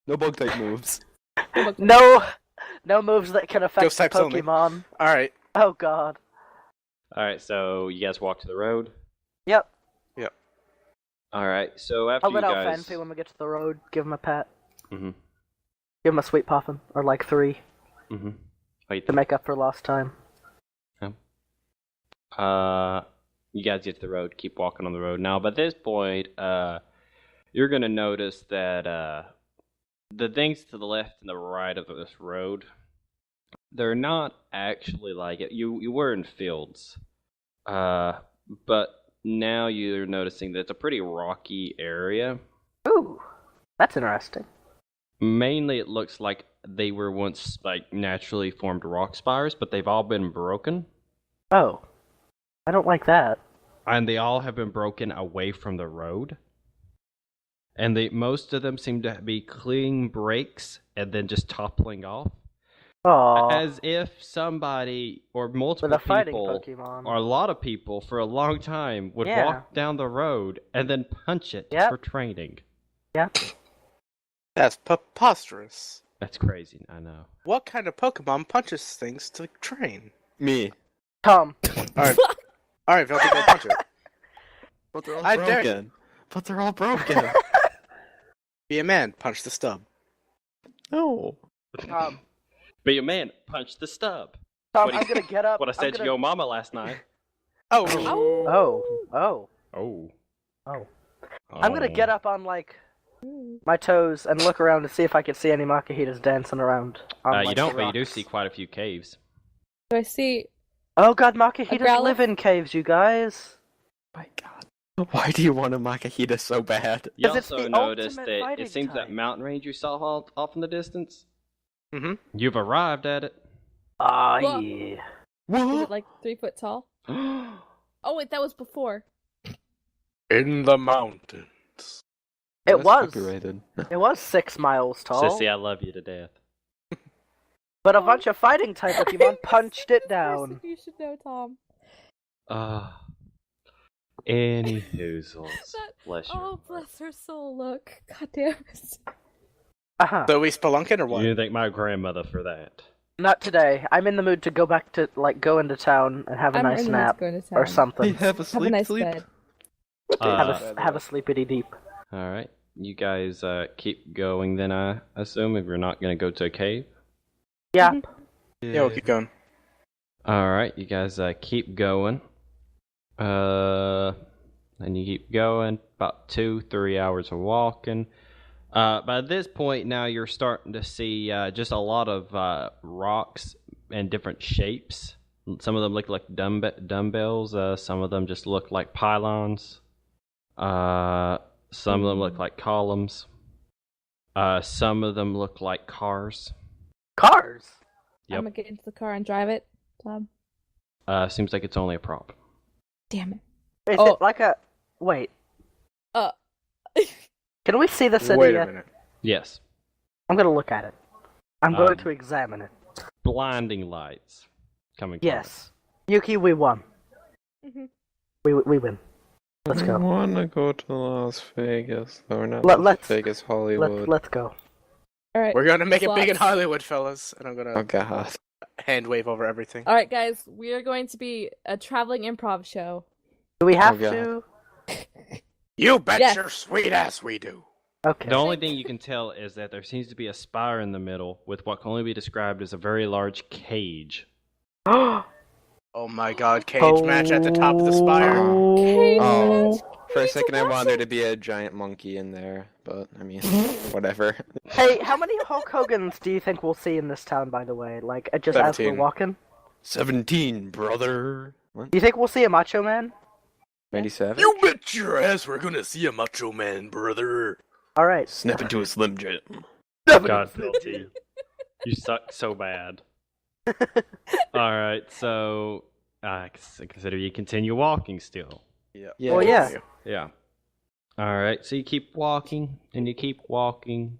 No bug type moves. No moves that can affect Ghost the types only. Pokemon. Alright. Oh god. Alright, so you guys walk to the road. Yep. Alright, so after I'll you let out guys... Fanpy when we get to the road. Give him a pat. Mm-hmm, Give him a sweet poppin', or like 3, mm-hmm. Wait, to make up for lost time. you guys get to the road, keep walking on the road. Now, by this point, you're gonna notice that the things to the left and the right of this road, they're not actually like it. You were in fields, but now you're noticing that it's a pretty rocky area. Ooh, that's interesting. Mainly, it looks like they were once like naturally formed rock spires, but they've all been broken. Oh. I don't like that. And they all have been broken away from the road. And most of them seem to be clean breaks and then just toppling off. Aww. As if somebody or With multiple a fighting people Pokemon. or a lot of people for a long time would Yeah. walk down the road and then punch it Yep. for training. Yep. That's preposterous. That's crazy, I know. What kind of Pokemon punches things to train? Me. Tom. Alright. Alright, Velty, go punch it. But they're all I dare- broken. But they're all broken. Be a man, punch the stub. No. Tom. Be a man, punch the stub. Tom, What I'm gonna get up. What I I'm said to gonna- your mama last night. Oh, Oh. Oh. Oh. Oh. I'm gonna get Oh. up on, like, my toes and look around to see if I can see any Makuhitas dancing around. On, You like, don't, the but you do rocks. see quite a few caves. Do I see? Oh god, Makuhitas Growlithe? live in caves, you guys. My god. Why do you want a Makahita so bad? You 'Cause it's also the noticed ultimate that fighting it seems type. that mountain range you saw off in the distance, mm-hmm. you've arrived at it. Ah, Whoa. yeah. Is What? it like 3 foot tall? Oh wait, that was before. In the mountains. It That's was. copyrighted. It was 6 miles tall. Sissy, I love you to death. But a bunch of fighting type Pokemon punched it down. You should know, Tom. Any hoozles. That- Bless you. Oh, bless her soul. Look, god damn it. Uh-huh. So we spelunking or what? You thank my grandmother for that. Not today. I'm in the mood to go back to, like, go into town and have a I'm nice in the mood to nap. go into Or town. something. Have a Have sleep, a nice sleep. bed. have a sleepity deep. Alright. You guys keep going then, I assume, if you're not going to go to a cave. Yeah. Yeah, we'll keep going. Alright, you guys keep going. and you keep going about 2-3 hours of walking. By this point now you're starting to see just a lot of rocks and different shapes. Some of them look like dumbbells. Some of them just look like pylons. Some of them look like columns. Some of them look like cars. Cars? Yep. I'm gonna get into the car and drive it, Tom. Seems like it's only a prop. Damn it. Is Oh. it like a... Wait. Uh. Can we see the city Wait a yet? minute. Yes. I'm gonna look at it. I'm going Um, to examine it. Blinding lights coming from Yes. Yuki, we won. Mhm. We win. Let's I go. want to go to Las Vegas. Or not Let- Las let's- Vegas, Hollywood. Let's go. All right. We're gonna make it big in Slots. Hollywood, fellas, and I'm Oh, gonna God. hand wave over everything. All right, guys. We are going to be a traveling improv show. Do we have God. to? You bet Yes. your sweet ass we do. Okay. The only thing you can tell is that there seems to be a spire in the middle with what can only be described as a very large cage. Oh my god, cage match at the top of the spire. Cage Oh. match? For a Cage second, I match? wanted there to be a giant monkey in there, but I mean, whatever. Hey, how many Hulk Hogans do you think we'll see in this town, by the way? Like, just as we're 17. walking? 17, brother. What? Do you think we'll see a Macho Man? 97? You bet your ass we're gonna see a Macho Man, brother. Alright. Snap into a Slim Jim. God, Pilty. You suck so bad. Alright, so consider you continue walking still. Yeah. Well, yeah. Yeah. Alright, so you keep walking, and you keep walking.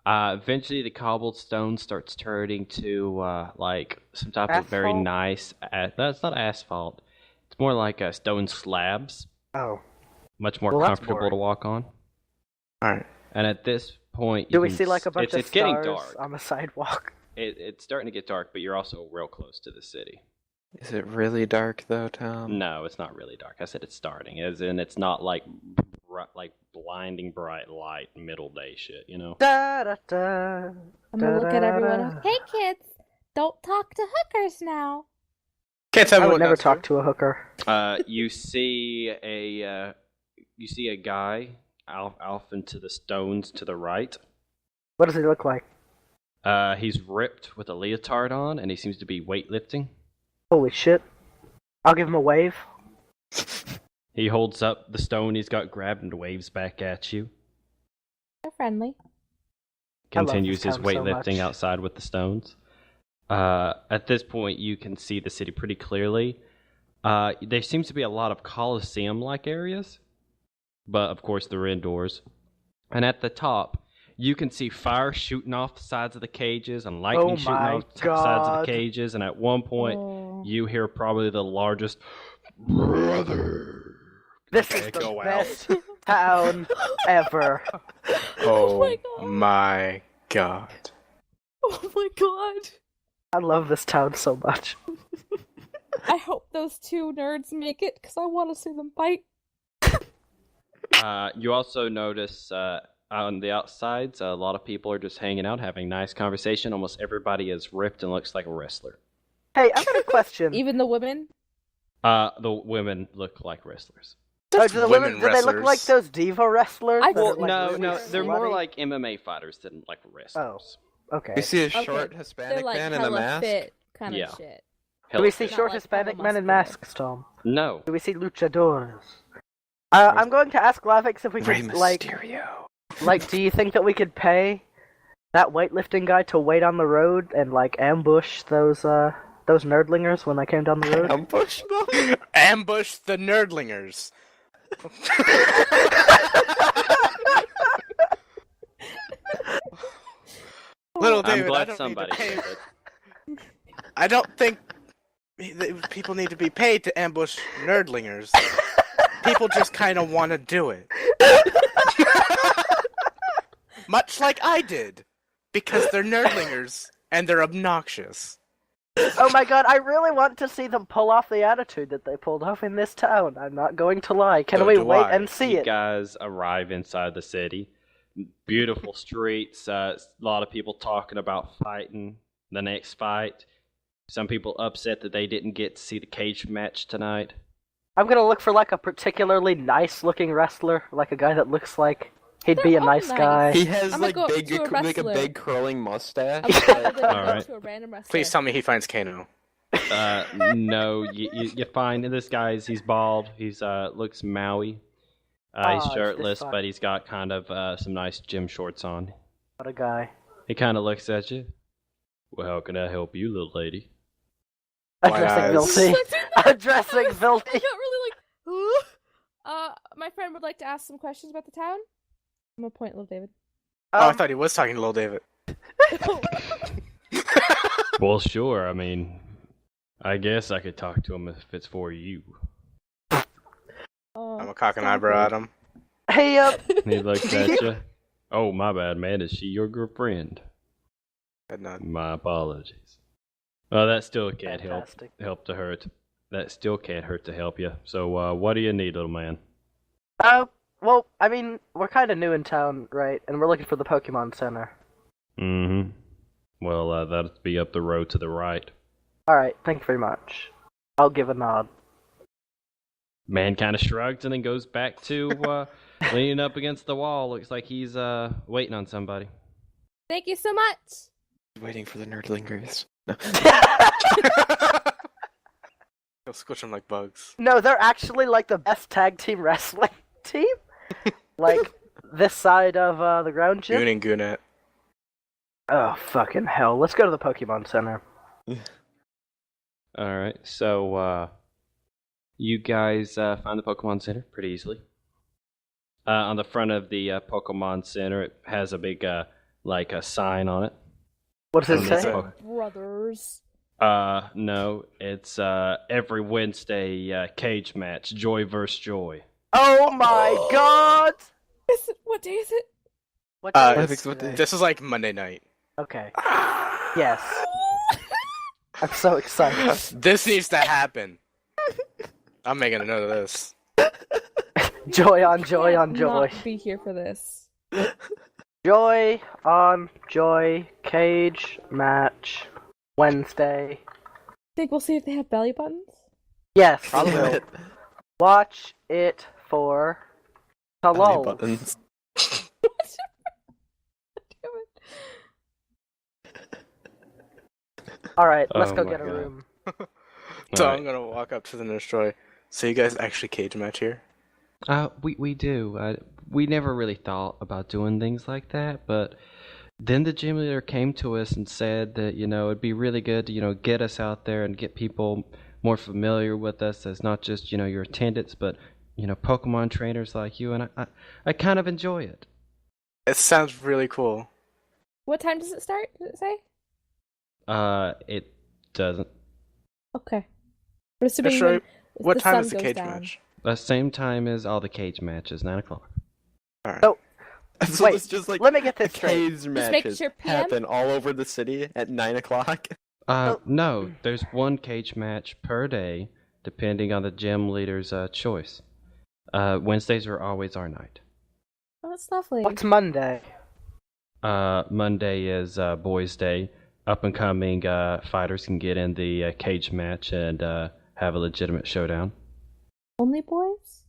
Eventually the cobblestone starts turning to, like, some type of very Asphalt? nice... that's not asphalt. It's more like stone slabs. Oh. Much more Well, that's comfortable boring. to walk on. Alright. And at this point... Do you we can see, like, a s- bunch it's, of it's getting stars dark. on the sidewalk? It's starting to get dark, but you're also real close to the city. Is it really dark, though, Tom? No, it's not really dark. I said it's starting, as in it's not like like blinding bright light middle day shit, you know? Da, da, da, I'm gonna look at everyone else. da. Hey, kids! Don't talk to hookers now. Can't tell me I would what never not to talk do. to a hooker. You see a guy off into the stones to the right. What does he look like? He's ripped with a leotard on, and he seems to be weightlifting. Holy shit. I'll give him a wave. He holds up the stone he's got grabbed and waves back at you. They're friendly. I love Continues this his town so weightlifting much. outside with the stones. At this point, you can see the city pretty clearly. There seems to be a lot of Colosseum-like areas, but of course they're indoors. And at the top, you can see fire shooting off the sides of the cages and lightning Oh shooting my off the sides of God. the cages. And at one point, Oh. you hear probably the largest brother. This is the Go out. best town ever. Oh my Oh god. my god. Oh my god. I love this town so much. I hope those two nerds make it because I want to see them fight. You also notice on the outsides, a lot of people are just hanging out, having nice conversation. Almost everybody is ripped and looks like a wrestler. Hey, I got a question. Even the women. The women look like wrestlers. Oh, Just do the women women, do they look wrestlers. like those diva wrestlers? I- that are, Well, like, no, really no, they're more slutty? like MMA fighters than like wrestlers. Okay. We see a Okay, short They're Hispanic like man in a hella mask. fit kind Yeah. of shit. Do we see Not short like Hispanic hella men in muscular. masks, Tom? No. Do we see luchadores? I'm going to ask Lavix if we Rey could, Mysterio. do you think that we could pay that weightlifting guy to wait on the road and, like, ambush those nerdlingers when they came down the road? Ambush them. Ambush the nerdlingers. Little David, I'm I glad don't somebody need to did pay. it. I don't think people need to be paid to ambush nerdlingers. People just kind of want to do it. Much like I did. Because they're nerdlingers, and they're obnoxious. Oh my god, I really want to see them pull off the attitude that they pulled off in this town. I'm not going to lie. Can So we do wait I. and see You it? guys arrive inside the city. Beautiful streets. A lot of people talking about fighting the next fight. Some people upset that they didn't get to see the cage match tonight. I'm gonna look for like a particularly nice-looking wrestler, like a guy that looks like he'd be a They're all nice nice. guy. He has I'm gonna like go big, to a like a wrestler. big curling mustache. I'm gonna go Alright. to a random wrestler. Please tell me he finds Kano. No, you find this guy's he's bald. He's looks Maui. He's it's this shirtless, fuck. but he's got kind of some nice gym shorts on. What a guy. He kind of looks at you. Well, how can I help you, little lady? White Addressing eyes. Vilty. Addressing I Vilty. got really my friend would like to ask some questions about the town. I'm gonna point, little David. Oh, I thought he was talking to Lil David. Well, sure. I mean, I guess I could talk to him if it's for you. Oh, I'm gonna cock an stop eyebrow it. at him. Hey, He looks at you. Oh, my bad, man. Is she your girlfriend? Head nod. My apologies. Well, that still can't Fantastic. help to hurt. That still can't hurt to help you. So, what do you need, little man? Well, I mean, we're kind of new in town, right? And we're looking for the Pokemon Center. Mm-hmm. Well, that'll be up the road to the right. Alright, thank you very much. I'll give a nod. Man kind of shrugs and then goes back to leaning up against the wall. Looks like he's waiting on somebody. Thank you so much. Waiting for the nerdlingers. No. He'll squish them like bugs. No, they're actually like the best tag team wrestling team. Like, this side of the ground gym. Goon and Goonette. Oh, fucking hell. Let's go to the Pokemon Center. All right. So, you guys find the Pokemon Center pretty easily. On the front of the Pokemon Center, it has a big like a sign on it. What does it From say? the Brothers. No, it's every Wednesday cage match, Joy versus Joy. Oh my god! What day is it? What day I is think so, what today? day? This is like Monday night. Okay. Yes. I'm so excited. This needs to happen. I'm making a note of this. Joy on joy on joy. Not be here for this. Joy on joy. Cage match. Wednesday. Think we'll see if they have belly buttons? Yes, we Probably will. it. Watch it for Belly hello. buttons. Damn it. Alright, let's Oh go my get a God. room. So All I'm gonna walk up to the Nestroy. So you guys actually cage match here? We do. We never really thought about doing things like that, but then the gym leader came to us and said that it'd be really good to get us out there and get people more familiar with us as not just your attendants, but Pokemon trainers like you, and I kind of enjoy it. It sounds really cool. What time does it start? Does it say? It doesn't. Okay. But assuming Nestroy, when what the time sun is the goes cage down. match? The same time as all the cage matches, 9:00. Alright. Oh, So Wait, it's just like let me get this the straight. cage make matches sure PM? happen all over the city at 9:00. No, there's one cage match per day, depending on the gym leader's choice. Wednesdays are always our night. Oh, that's lovely. What's Monday? Monday is Boys' Day. Up and coming fighters can get in the cage match and have a legitimate showdown. Only boys?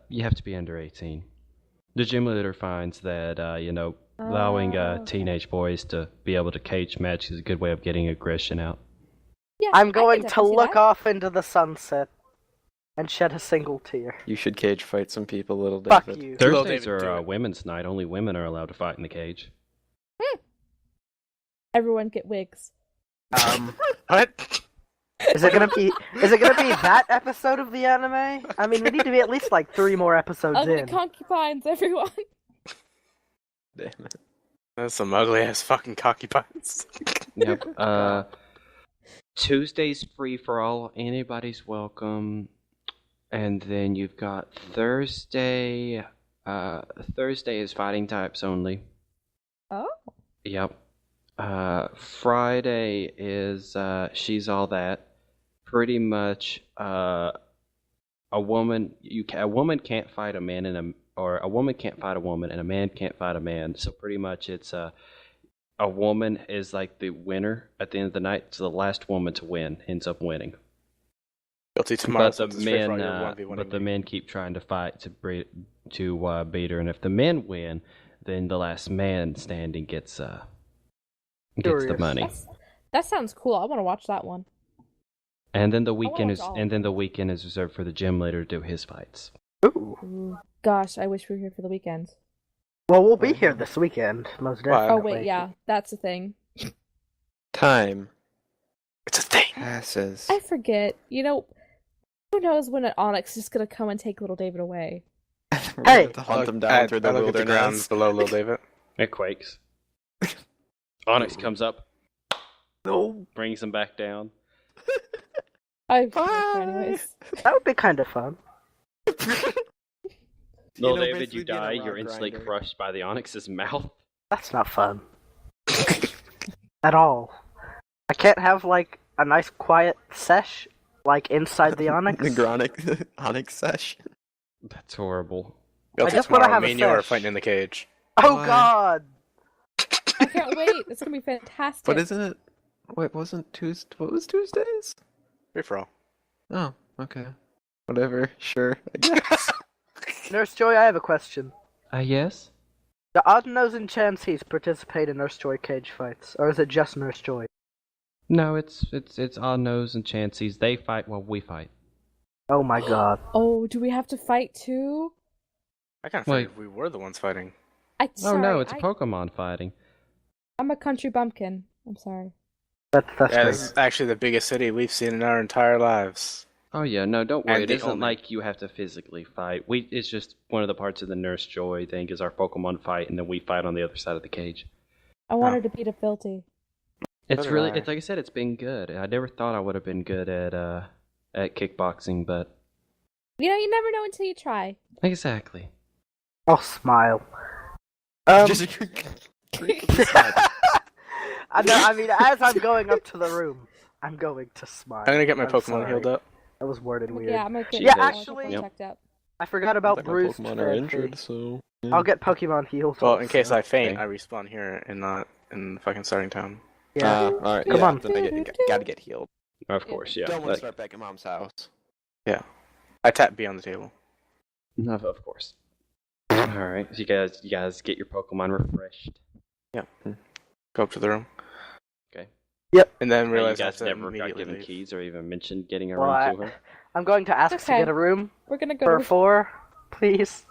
You have to be under 18. The gym leader finds that allowing Oh, okay. teenage boys to be able to cage match is a good way of getting aggression out. Yeah, I'm I going can to definitely see look that. off into the sunset and shed a single tear. You should cage fight some people, little Fuck David. you. Little Thursdays David, do are it. women's night. Only women are allowed to fight in the cage. Everyone get wigs. What? Is it gonna be that episode of the anime? I mean, we need to be at least like 3 more episodes Ugly in. concubines, everyone. Damn it. That's some ugly ass fucking cocky puns. Yep. Tuesday's free for all. Anybody's welcome. And then you've got Thursday. Thursday is fighting types only. Oh. Yep. Friday is she's all that. Pretty much, a woman can't fight a man or a woman can't fight a woman, and a man can't fight a man. So pretty much, it's a woman is like the winner at the end of the night. So the last woman to win ends up winning. Guilty tomorrow. But So the it's free for all men, your 1v1 but the me. men keep trying to fight to beat her, and if the men win, then the last man standing gets the Curious. money. That sounds cool. I want to watch that one. And then the wanna weekend watch is all of and then the weekend is reserved for the gym leader to do his fights. Ooh. Ooh, gosh, I wish we were here for the weekend. Well, we'll be here this weekend, most Why? definitely. Oh wait, yeah, that's the thing. Time It's a thing. passes. I forget. You know, who knows when an Onyx is gonna come and take little David away? We're Hey! gonna have to hunt them down through the I look at the ground wilderness. below Lil David. It quakes. Onyx comes up, No, brings him back down. Anyways. that would be kind of fun. Little know, David, basically you being a die. rock You're instantly grinder. crushed by the Onyx's mouth. That's not fun. At all. I can't have, like, a nice quiet sesh, like, inside the Onyx. The Gronic Onyx sesh. That's horrible. Guilty just wanna tomorrow. have Me a and you are fish. fighting in the cage. Oh Why? god! I can't wait. It's gonna be fantastic. But isn't it? Wait, wasn't Tuesday? What was Tuesdays? Free for all. Oh, okay. Whatever. Sure. I guess. Nurse Joy, I have a question. Yes? Do Odd-Nose and Chanseys participate in Nurse Joy cage fights, or is it just Nurse Joy? No, it's Odd Nose and Chanseys. They fight while we fight. Oh my god. Oh, do we have to fight too? I kind of Wait. figured we were the ones fighting. Oh no, it's Pokemon fighting. I'm a country bumpkin. I'm sorry. That's Yeah, great. this is actually the biggest city we've seen in our entire lives. Oh yeah, no, don't worry. And It the isn't only- like you have to physically fight. It's just one of the parts of the Nurse Joy thing is our Pokemon fight, and then we fight on the other side of the cage. I wanted to beat a Filty. It's did really, I. it's like I said, it's been good. I never thought I would have been good at kickboxing, but You know, you never know until you try. exactly. I'll smile. Just I know, I mean, as I'm going up to the room, I'm going to smile. I'm gonna get my I'm Pokemon sorry. healed up. That was worded weird. Yeah, I'm gonna get Yeah, all my actually- Pokemon Yep. checked up. I forgot about bruised Pokemon are Phanpy. injured, so. yeah. I'll get Pokemon healed. Well, in case I faint, Okay. I respawn here and not in the fucking starting town. Yeah. All right. Come yeah, on. Then I gotta get healed. Of course, yeah. Don't want to start back at mom's house. I tap B on the table. No, of course. All right, so you guys get your Pokemon refreshed. Go up to the room. Okay. And then You realize I have guys to never got immediately given leave. keys or even mentioned getting a Well, room to her. I'm going to ask to Okay. get a room We're gonna go for to 4, please.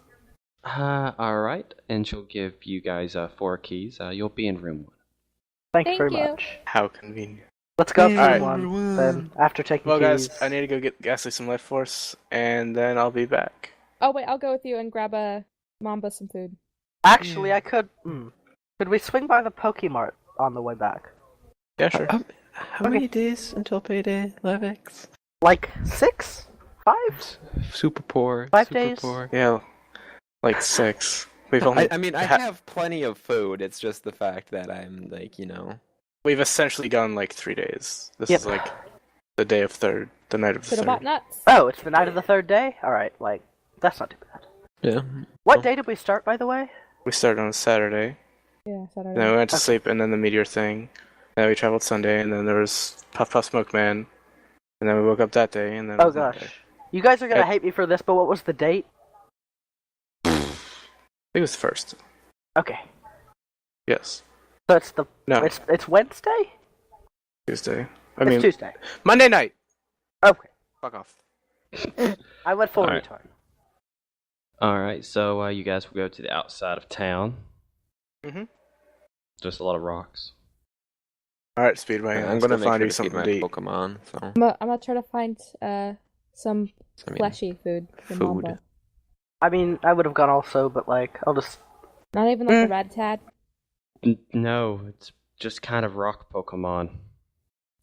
All right, and she'll give you guys 4 keys. You'll be in room 1. Thank you Thank very you. much. How convenient. Let's go up to Alright. room 1, then, after taking Well, keys. guys, I need to go get Ghastly some Life Force, and then I'll be back. Oh wait, I'll go with you and grab a Mamba some food. Actually, I could... Could we swing by the Pokemart on the way back? Yeah, sure. How many days until payday, Levix? Like, 6? 5? Super poor. 5 super days? Poor. Yeah, like 6. We've only. I mean, I have plenty of food. It's just the fact that I'm like, We've essentially gone like 3 days. This Yep. is like the day of 3rd, the night of the Could have bought 3rd. nuts. Oh, it's the night of the 3rd day? Alright, like, that's not too bad. Yeah. What day did we start, by the way? We started on Saturday, Yeah, Saturday. then we went to Okay. sleep, and then the meteor thing. Then we traveled Sunday, and then there was Puff Puff Smoke Man, and then we woke up that day, and then. it Oh was gosh. Monday. You guys are gonna Uh, hate me for this, but what was the date? I think it was the 1st. Okay. Yes. So it's the... No, It's Wednesday? Tuesday. I It's mean, Tuesday. Monday night! Okay. Fuck off. I went full Alright. retard. All right, so you guys will go to the outside of town. Mhm. Just a lot of rocks. Alright, Speedway. I'm let's gonna go make find sure you to keep something my to eat. Pokemon. So, I'm gonna try to find some I mean, fleshy food. for food. Mamba. I mean, I would have gone also, but like, I'll just... Not even like the Rattata. No, it's just kind of rock Pokemon.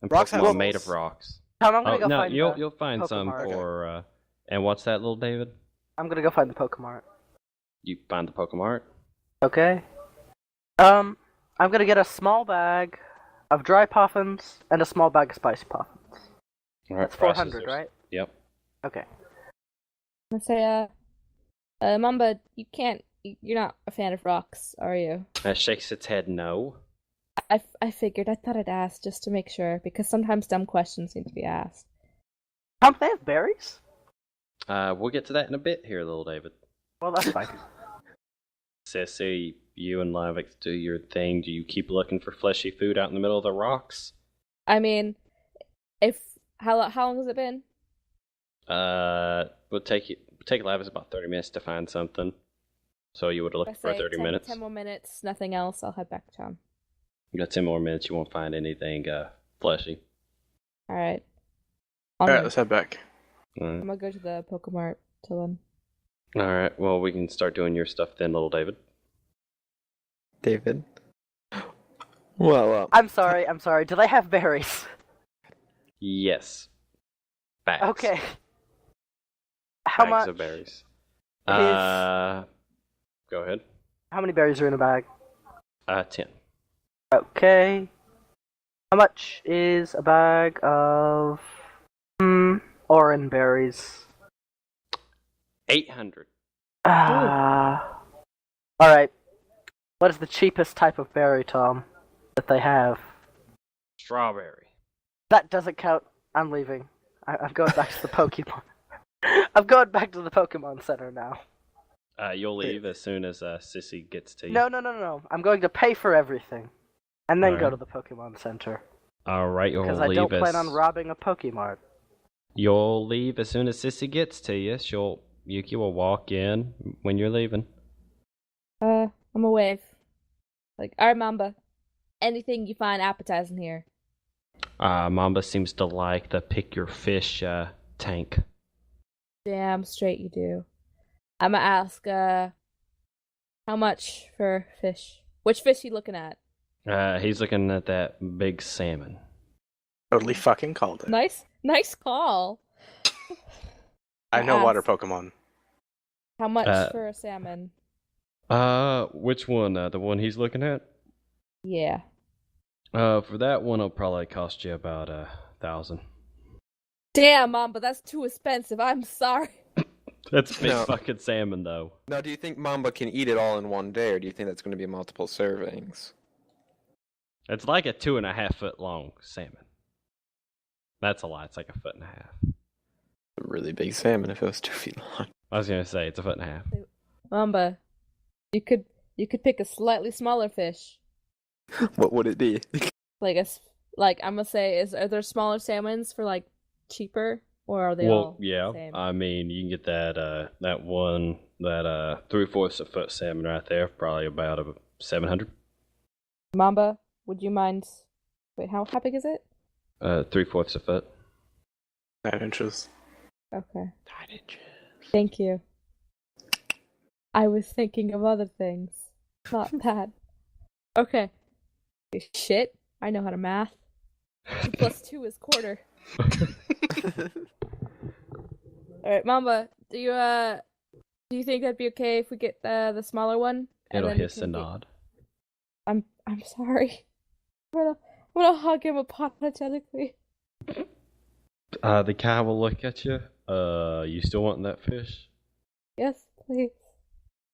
And Rocks have Pokemon made souls. of rocks. Tom, I'm Oh gonna go no, find you'll find Pokemon. some Okay. for. And what's that, little David? I'm gonna go find the Pokemart. You find the Pokemart. Okay. I'm gonna get a small bag of dry puffins and a small bag of spicy puffins. All right, That's 400, right? Yep. Okay. I say, Mamba, you can't. You're not a fan of rocks, are you? Shakes its head no. I figured. I thought I'd ask just to make sure because sometimes dumb questions need to be asked. Don't they have berries? We'll get to that in a bit here, little David. Well, that's fine. Sissy, you and Livix do your thing. Do you keep looking for fleshy food out in the middle of the rocks? I mean, how long has it been? We'll take Livix about 30 minutes to find something. So you would have I looked for say 30 minutes. 10 more minutes, nothing else. I'll head back to town. You got 10 more minutes. You won't find anything fleshy. All right. Alright, let's head back. I'm gonna go to the Pokemart till then. All right. Well, we can start doing your stuff then, little David. David. Well, I'm sorry. Do they have berries? Yes. Bags. Okay. How Bags much? of berries. is- Go ahead. How many berries are in a bag? 10. Okay. How much is a bag of orange berries? 800. Alright. What is the cheapest type of berry, Tom, that they have? Strawberry. That doesn't count. I'm leaving. I'm going back to the Pokemon. I'm going back to the Pokemon Center now. You'll leave as soon as Sissy gets to you. No. I'm going to pay for everything. And then go Alright. to the Pokemon Center. Alright, you'll Because leave I don't as... plan on robbing a Pokemart. You'll leave as soon as Sissy gets to you. Yuki will walk in when you're leaving. I'm gonna wave. Like, alright, Mamba. Anything you find appetizing here. Mamba seems to like the pick your fish tank. Damn straight you do. I'm gonna ask, how much for fish? Which fish you looking at? He's looking at that big salmon. Totally fucking called it. Nice call. I know Ask. water Pokemon. How much for a salmon? Which one? The one he's looking at? Yeah. For that one, it'll probably cost you about 1,000. Damn, Mom, but that's too expensive. I'm sorry. That's big No. fucking salmon, though. now, do you think Mamba can eat it all in one day, or do you think that's going to be multiple servings? It's like a 2.5 foot long salmon. That's a lot. It's like 1.5 foot. A really big salmon if it was 2 feet long. I was gonna say it's 1.5 foot. Mamba, you could pick a slightly smaller fish. What would it be? Like I'm gonna say, are there smaller salmons for like cheaper, or are they Well, all yeah. the same? I mean, you can get that 3/4 of foot salmon right there, probably about 700. Mamba, would you mind? Wait, how big is it? 3/4 of a foot. 9 inches. Okay, 9 inches. thank you. I was thinking of other things, not that. Okay. Shit, I know how to math. 2 plus 2 is quarter. Alright, Mamba, do you think that'd be okay if we get the smaller one? And It'll then we hiss can and get- nod. I'm sorry. I'm gonna hug him apologetically. The guy will look at you. You still wanting that fish? Yes, please.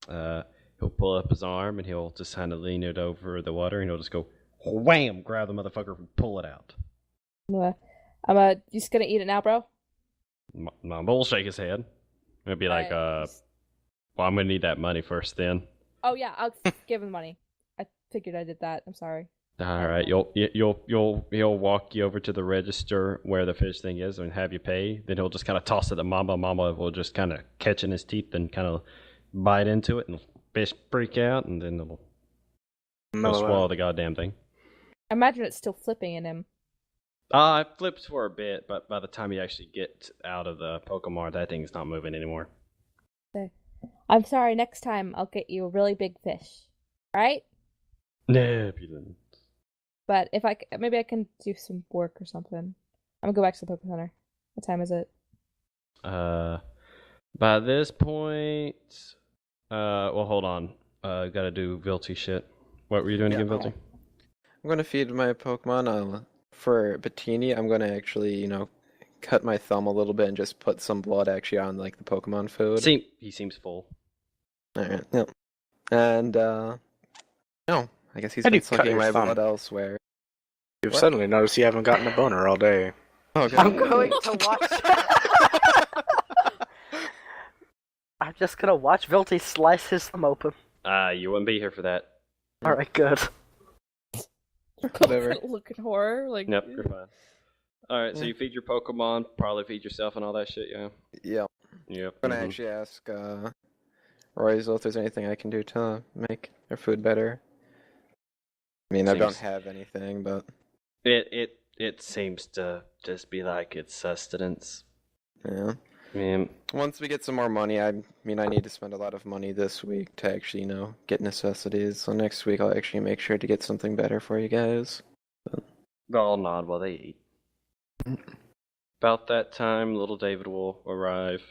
He'll pull up his arm and he'll just kind of lean it over the water and he'll just go wham, grab the motherfucker and pull it out. I'm just gonna eat it now, bro. Mamba will shake his head. It'll be like, Alright. well, I'm gonna need that money first then. Oh yeah, I'll give him the money. I figured I did that. I'm sorry. All right, he'll walk you over to the register where the fish thing is and have you pay. Then he'll just kind of toss it to Mamba. Mamba will just kind of catch in his teeth and kind of bite into it, and the fish freak out, and then he'll swallow the goddamn thing. I imagine it's still flipping in him. It flips for a bit, but by the time you actually get out of the Pokemon, that thing's not moving anymore. I'm sorry. Next time I'll get you a really big fish. All right? Nah, But if maybe I can do some work or something. I'm gonna go back to the Pokemon Center. What time is it? By this point, well, hold on. Gotta do Vilty shit. What were you doing again, Vilty? I'm going to feed my Pokemon. For Bettini, I'm going to actually, cut my thumb a little bit and just put some blood actually on, like, the Pokemon food. He seems full. Alright, yep. And, no, I guess he's How do been you cut sucking your my thumb? blood elsewhere. You've What? suddenly noticed you haven't gotten a boner all day. Oh, I'm going to watch. I'm just gonna watch Vilty slice his thumb open. You wouldn't be here for that. Alright, good. Whatever. Look at horror. Like, Yep, you're fine. Alright, so you feed your Pokemon, probably feed yourself and all that shit, yeah? Yeah. Yep. I'm gonna actually ask Royzo if there's anything I can do to make their food better. I mean, I don't Seems- have anything, but It seems to just be like it's sustenance. yeah. I mean, Once we get some more money, I mean, I need to spend a lot of money this week to actually, get necessities. So next week, I'll actually make sure to get something better for you guys. they'll all nod while they eat. About that time, little David will arrive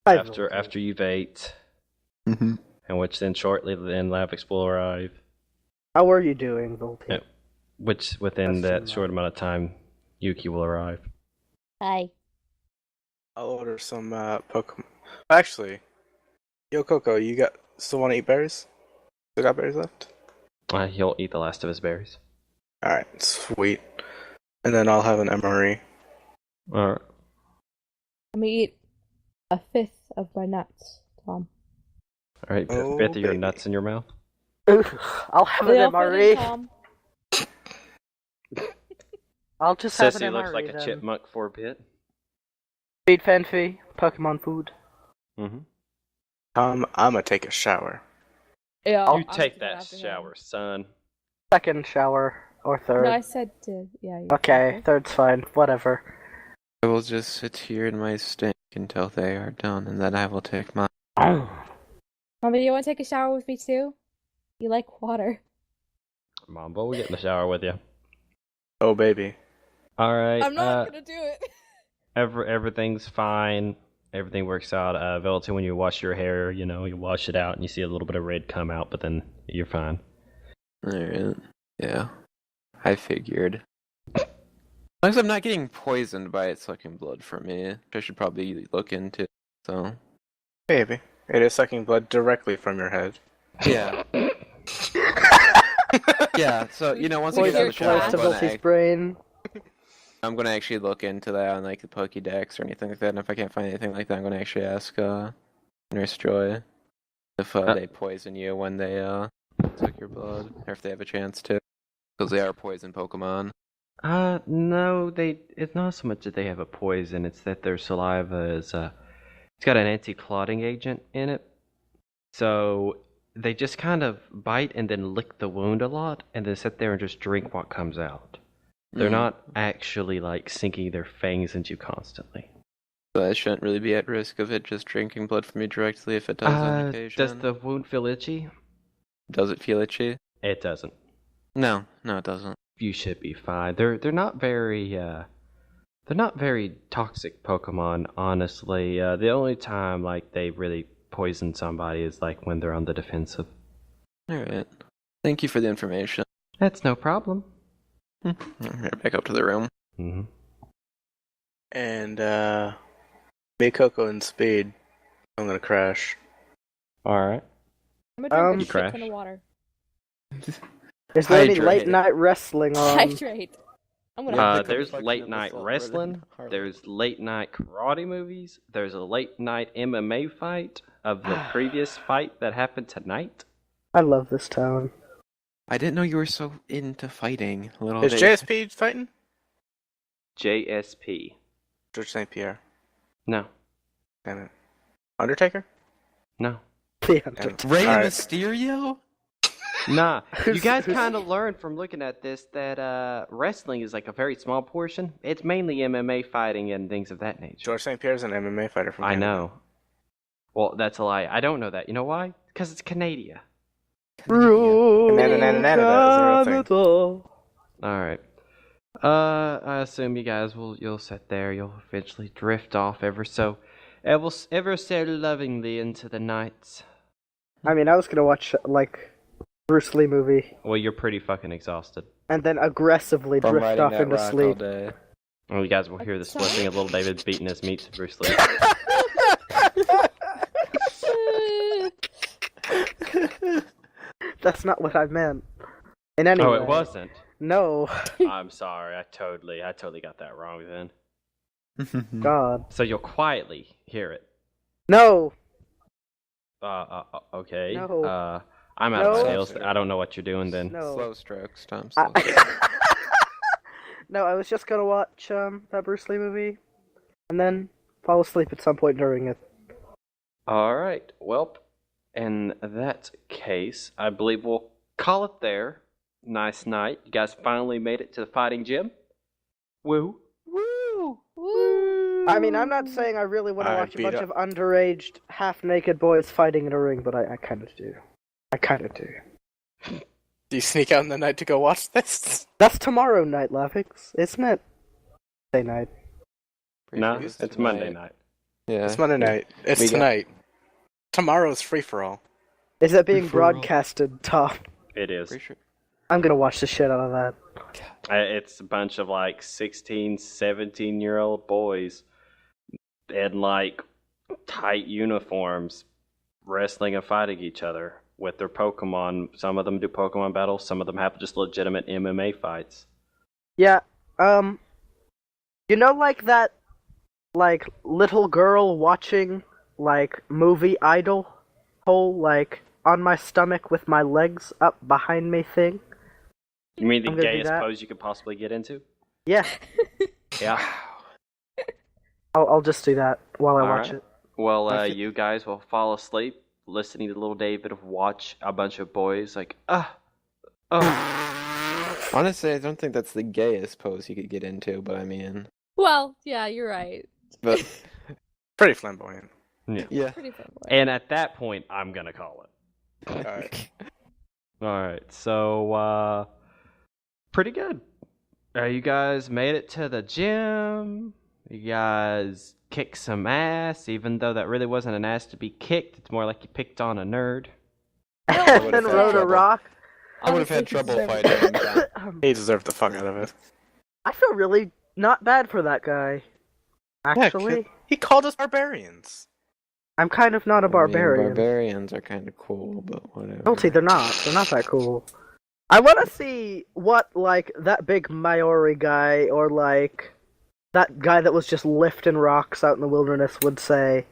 after you've ate, Mm-hmm. and which then shortly then Lavix will arrive. How are you doing, Vilty? Yep. Which within That's that short amount of time, Yuki will arrive. hi. I'll order some Pokemon. Actually, yo Coco, you still want to eat berries? Still got berries left? He'll eat the last of his berries. All right, sweet. And then I'll have an MRE. Alright. I'm gonna eat a fifth of my nuts, Tom. Alright, Oh, fifth of your baby. nuts in your mouth. I'll have They an all fit in, MRE. Tom. I'll just have Sissy an looks MRE like a then. chipmunk for a bit. Feed Fanfi, Pokemon food. Mm-hmm. I'm gonna take a shower. Yeah, You I'll take do that after him. shower, son. Second shower, or third. No, I said to. Yeah. you- Okay, third's fine, whatever. I will just sit here in my stink until they are done, and then I will take my. Mommy, you want to take a shower with me too? You like water. Mambo, we'll get in the shower with you. Oh baby. Alright, I'm not gonna do it. everything's fine. Everything works out. Velty, when you wash your hair, you wash it out and you see a little bit of red come out, but then you're fine. Alright. Yeah. I figured. As long as I'm not getting poisoned by it sucking blood from me, which I should probably look into. So. Baby. It is sucking blood directly from your head. Yeah. Yeah, so, once I We get out of hear the shower, Close to class. Vilty's brain. I'm gonna actually look into that on, the Pokédex or anything like that, and if I can't find anything like that, I'm gonna actually ask, Nurse Joy if, they poison you when they, suck your blood, or if they have a chance to. Because they are poison Pokemon. No, it's not so much that they have a poison, it's that their saliva is, it's got an anti-clotting agent in it. So they just kind of bite and then lick the wound a lot, and then sit there and just drink what comes out. They're not actually, sinking their fangs into you constantly. So I shouldn't really be at risk of it just drinking blood from me directly if it does on occasion. Does the wound feel itchy? Does it feel itchy? It doesn't. No, it doesn't. You should be fine. They're not very toxic Pokemon, honestly. The only time they really poison somebody is when they're on the defensive. Alright. Thank you for the information. That's no problem. Alright, back up to the room. Mm-hmm. And me, Coco, and Speed. I'm gonna crash. All right. I'm gonna drink You a shit ton crash. of water. Is there any Hydrate. late night wrestling on? Hydrate. I'm gonna. There's Fucking late night episode wrestling. where There's late night karate movies. There's a late night MMA fight of the previous fight that happened tonight. I love this town. I didn't know you were so into fighting, little Is Dave. JSP fighting? JSP. George St. Pierre. No. Damn it. Undertaker? No. The Damn it. Undertaker. Rey Alright. Mysterio? Nah. You guys Who's- kind of learned from looking at this that wrestling is a very small portion. It's mainly MMA fighting and things of that nature. George St. Pierre's an MMA fighter from I Canada. know. Well, that's a lie. I don't know that. You know why? Because it's Canada. Rule Canada is a real thing. Canada. All right. I assume you guys you'll sit there. You'll eventually drift off ever so lovingly into the night. I mean, I was gonna watch Bruce Lee movie Well, you're pretty fucking exhausted. and then aggressively From drift riding off that into rock all sleep. day. Well, you guys will hear the slipping of little David beating his meat to Bruce Lee. That's not what I meant. In any Oh, way. it wasn't. No. I'm sorry. I totally got that wrong then. God. So you'll quietly hear it. No. Okay. No. I'm out of No. skills. I don't know what you're doing then. No. Slow strokes, Tom. I- Slow strokes. No, I was just gonna watch that Bruce Lee movie, and then fall asleep at some point during it. All right. Well, in that case, I believe we'll call it there. Nice night. You guys finally made it to the fighting gym. Woo. Woo! Woo! I mean, I'm not saying I really want to I watch a beat bunch up- of underaged, half-naked boys fighting in a ring, but I kind of do. I kind of do. Do you sneak out in the night to go watch this? That's tomorrow night, Lavix, isn't it? Day night. No, Pretty sure it's Monday night. Yeah. It's Monday night. It's We got- tonight. Tomorrow's free for all. Is that being Free-for-all. broadcasted, Tom? It is. Pretty sure. I'm gonna watch the shit out of that. It's a bunch of like 16, 17-year-old boys in like tight uniforms wrestling and fighting each other with their Pokemon. Some of them do Pokemon battles, some of them have just legitimate MMA fights. Yeah, you know, like that, like, little girl watching, like, movie Idol whole, like, on my stomach with my legs up behind me thing? You mean the I'm gonna do gayest that. pose you could possibly get into? Yeah, Yeah. I'll just do that while I All watch right. it. Well, I feel- you guys will fall asleep listening to little David watch a bunch of boys like, oh. Honestly, I don't think that's the gayest pose you could get into, but I mean, Well, yeah, you're right. but Pretty flamboyant. yeah. Pretty fun boy. And at that point, I'm gonna call it. Alright. Alright, so, pretty good. You guys made it to the gym. You guys kicked some ass, even though that really wasn't an ass to be kicked. It's more like you picked on a nerd. And would've then had rode a trouble. rock. I would have had trouble fighting him. He deserved the fuck out of it. I feel really not bad for that guy. Yeah, Actually, he called us barbarians. I'm kind of not a barbarian. Barbarians are kind of cool, but whatever. Guilty, they're not. They're not that cool. I want to see what, like, that big Maori guy, or, like, that guy that was just lifting rocks out in the wilderness would say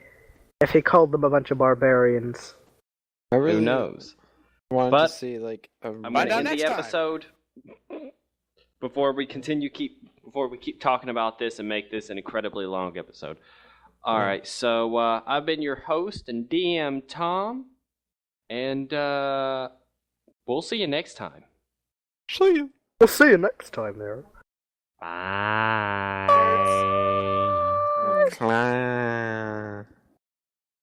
if he called them a bunch of barbarians. I really Who knows? wanted But- to see like a. I'm Find gonna out end the next time. episode before we keep talking about this and make this an incredibly long episode. All right, so I've been your host and DM Tom, and we'll see you next time. See you. We'll see you next time there. Bye. Clan.